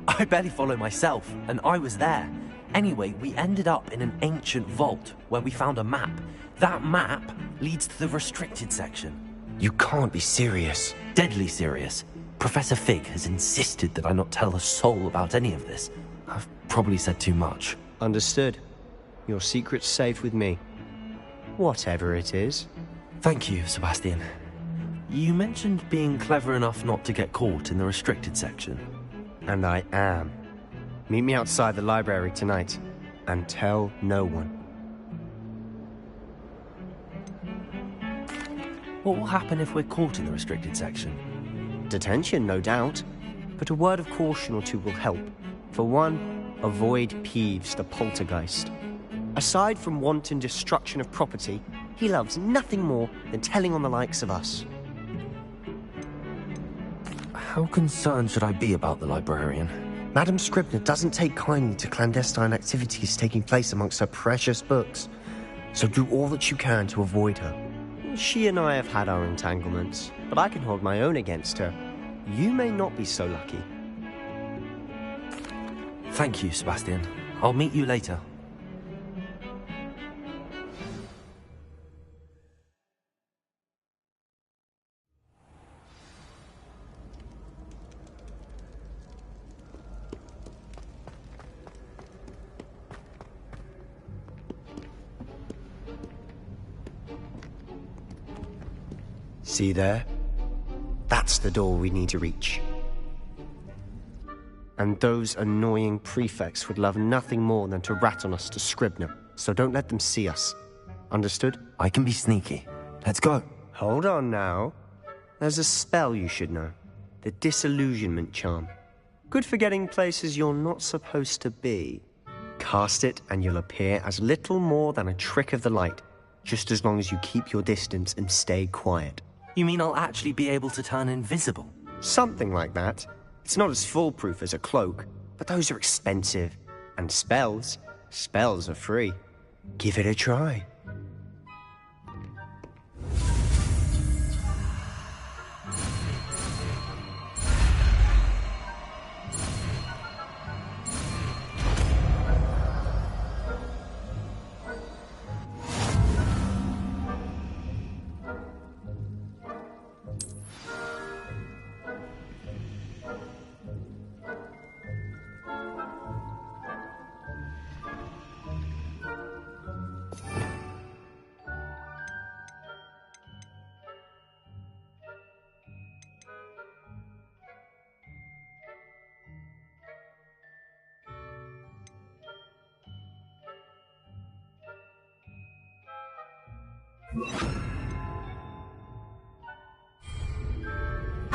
I barely follow myself, and I was there. Anyway, we ended up in an ancient vault where we found a map. That map leads to the restricted section. You can't be serious. Deadly serious. Professor Fig has insisted that I not tell a soul about any of this. I've probably said too much. Understood. Your secret's safe with me. Whatever it is. Thank you, Sebastian. You mentioned being clever enough not to get caught in the restricted section. And I am. Meet me outside the library tonight, and tell no one. What will happen if we're caught in the restricted section? Detention, no doubt. But a word of caution or two will help. For one, avoid Peeves, the poltergeist. Aside from wanton destruction of property, he loves nothing more than telling on the likes of us. How concerned should I be about the librarian? Madame Scribner doesn't take kindly to clandestine activities taking place amongst her precious books, so do all that you can to avoid her. She and I have had our entanglements, but I can hold my own against her. You may not be so lucky. Thank you, Sebastian. I'll meet you later. See there? That's the door we need to reach. And those annoying prefects would love nothing more than to rat on us to Scribner, so don't let them see us. Understood? I can be sneaky. Let's go. Hold on now. There's a spell you should know. The Disillusionment Charm. Good for getting places you're not supposed to be. Cast it and you'll appear as little more than a trick of the light, just as long as you keep your distance and stay quiet. You mean I'll actually be able to turn invisible? Something like that. It's not as foolproof as a cloak, but those are expensive. And spells are free. Give it a try.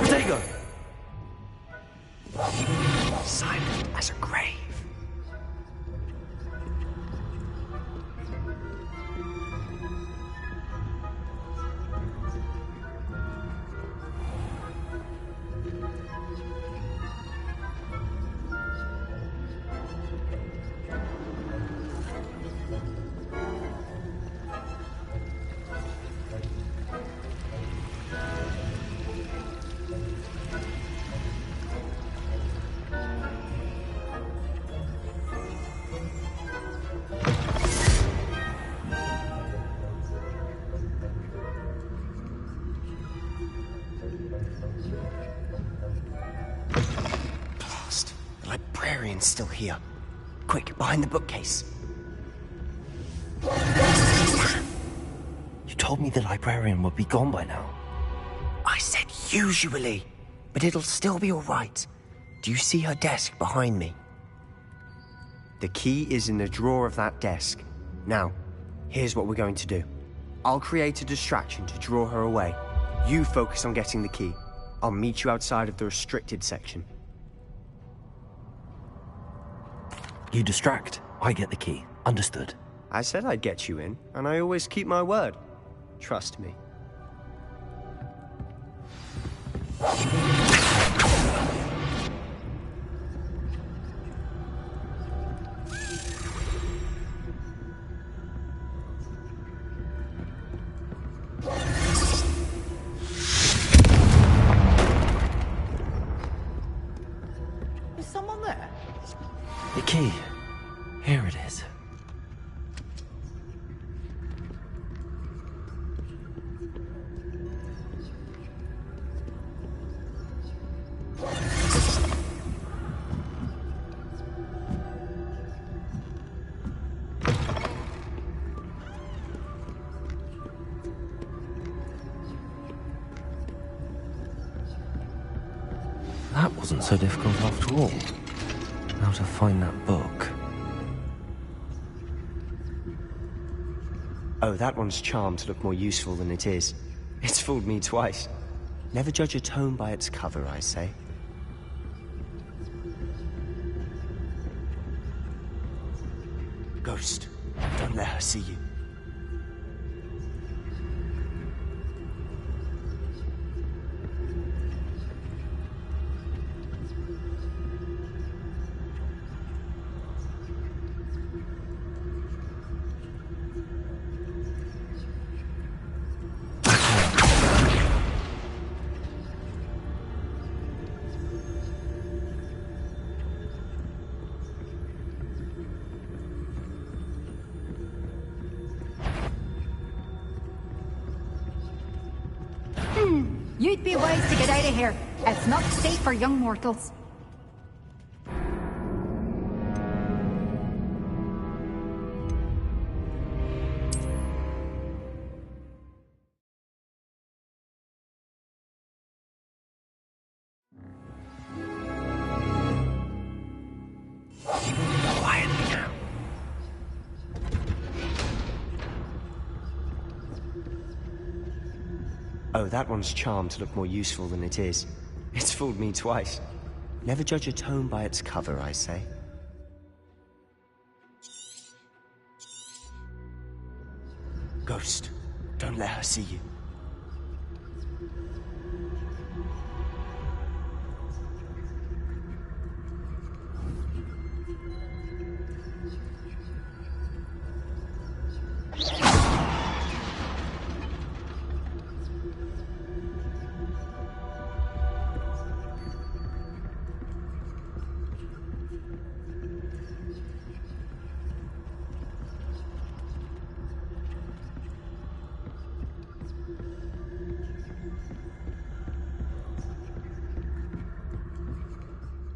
There you go. Silent as a grave. Still here. Quick, behind the bookcase. You told me the librarian would be gone by now. I said usually, but it'll still be all right. Do you see her desk behind me? The key is in the drawer of that desk. Now, here's what we're going to do. I'll create a distraction to draw her away. You focus on getting the key. I'll meet you outside of the restricted section. You distract, I get the key. Understood. I said I'd get you in, and I always keep my word. Trust me. key. Here it is. That wasn't so difficult after all. Now to find that book. Oh, that one's charmed to look more useful than it is. It's fooled me twice. Never judge a tome by its cover, I say. Ghost, don't let her see you. You'd be wise to get out of here. It's not safe for young mortals. Quietly now. Oh, that one's charmed to look more useful than it is. It's fooled me twice. Never judge a tome by its cover, I say. Ghost, don't let her see you.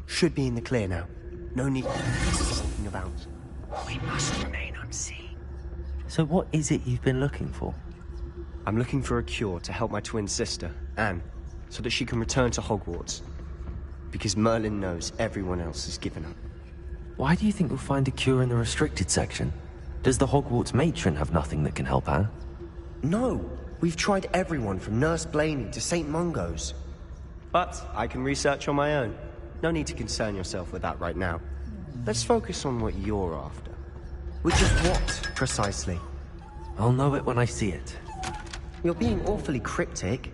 Should be in the clear now. No need walking about. We must remain unseen. So what is it you've been looking for? I'm looking for a cure to help my twin sister, Anne, so that she can return to Hogwarts. Because Merlin knows everyone else has given up. Why do you think we'll find a cure in the restricted section? Does the Hogwarts matron have nothing that can help Anne? No! We've tried everyone from Nurse Blaney to St. Mungo's. But I can research on my own. No need to concern yourself with that right now. Let's focus on what you're after. Which is what, precisely? I'll know it when I see it. You're being awfully cryptic.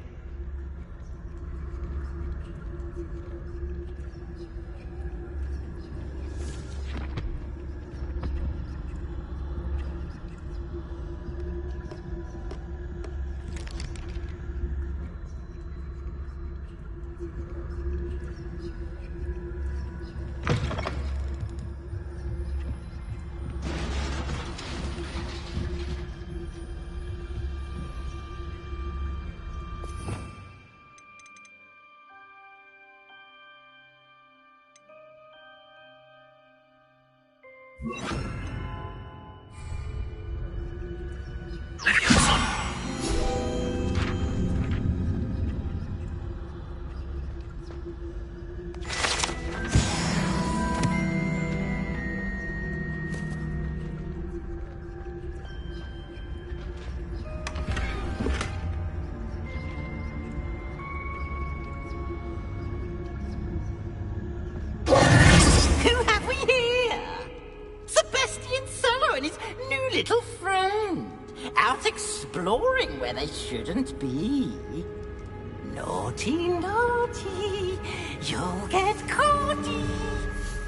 Little friend, out exploring where they shouldn't be. Naughty, naughty, you'll get caughty.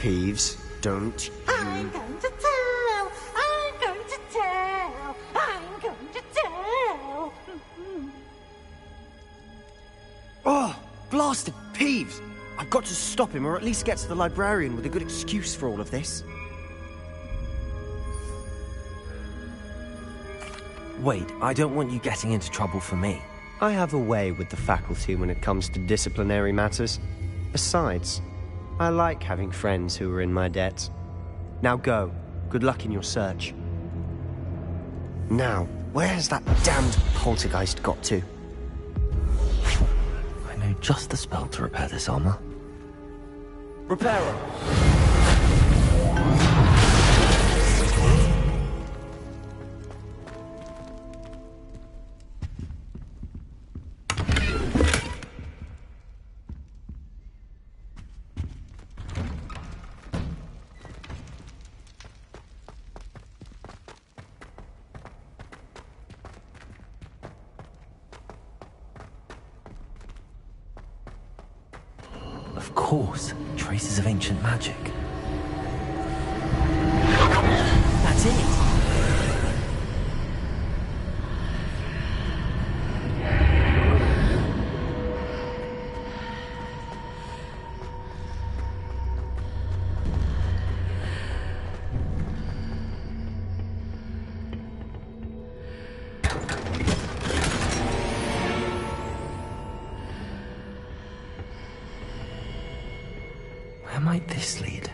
Peeves, don't you... I'm going to tell, I'm going to tell, I'm going to tell. Oh, blasted Peeves! I've got to stop him, or at least get to the librarian with a good excuse for all of this. Wait, I don't want you getting into trouble for me. I have a way with the faculty when it comes to disciplinary matters. Besides, I like having friends who are in my debt. Now go. Good luck in your search. Now, where has that damned poltergeist got to? I know just the spell to repair this armor. Repairer! Of course, traces of ancient magic. That's it! Where might this lead?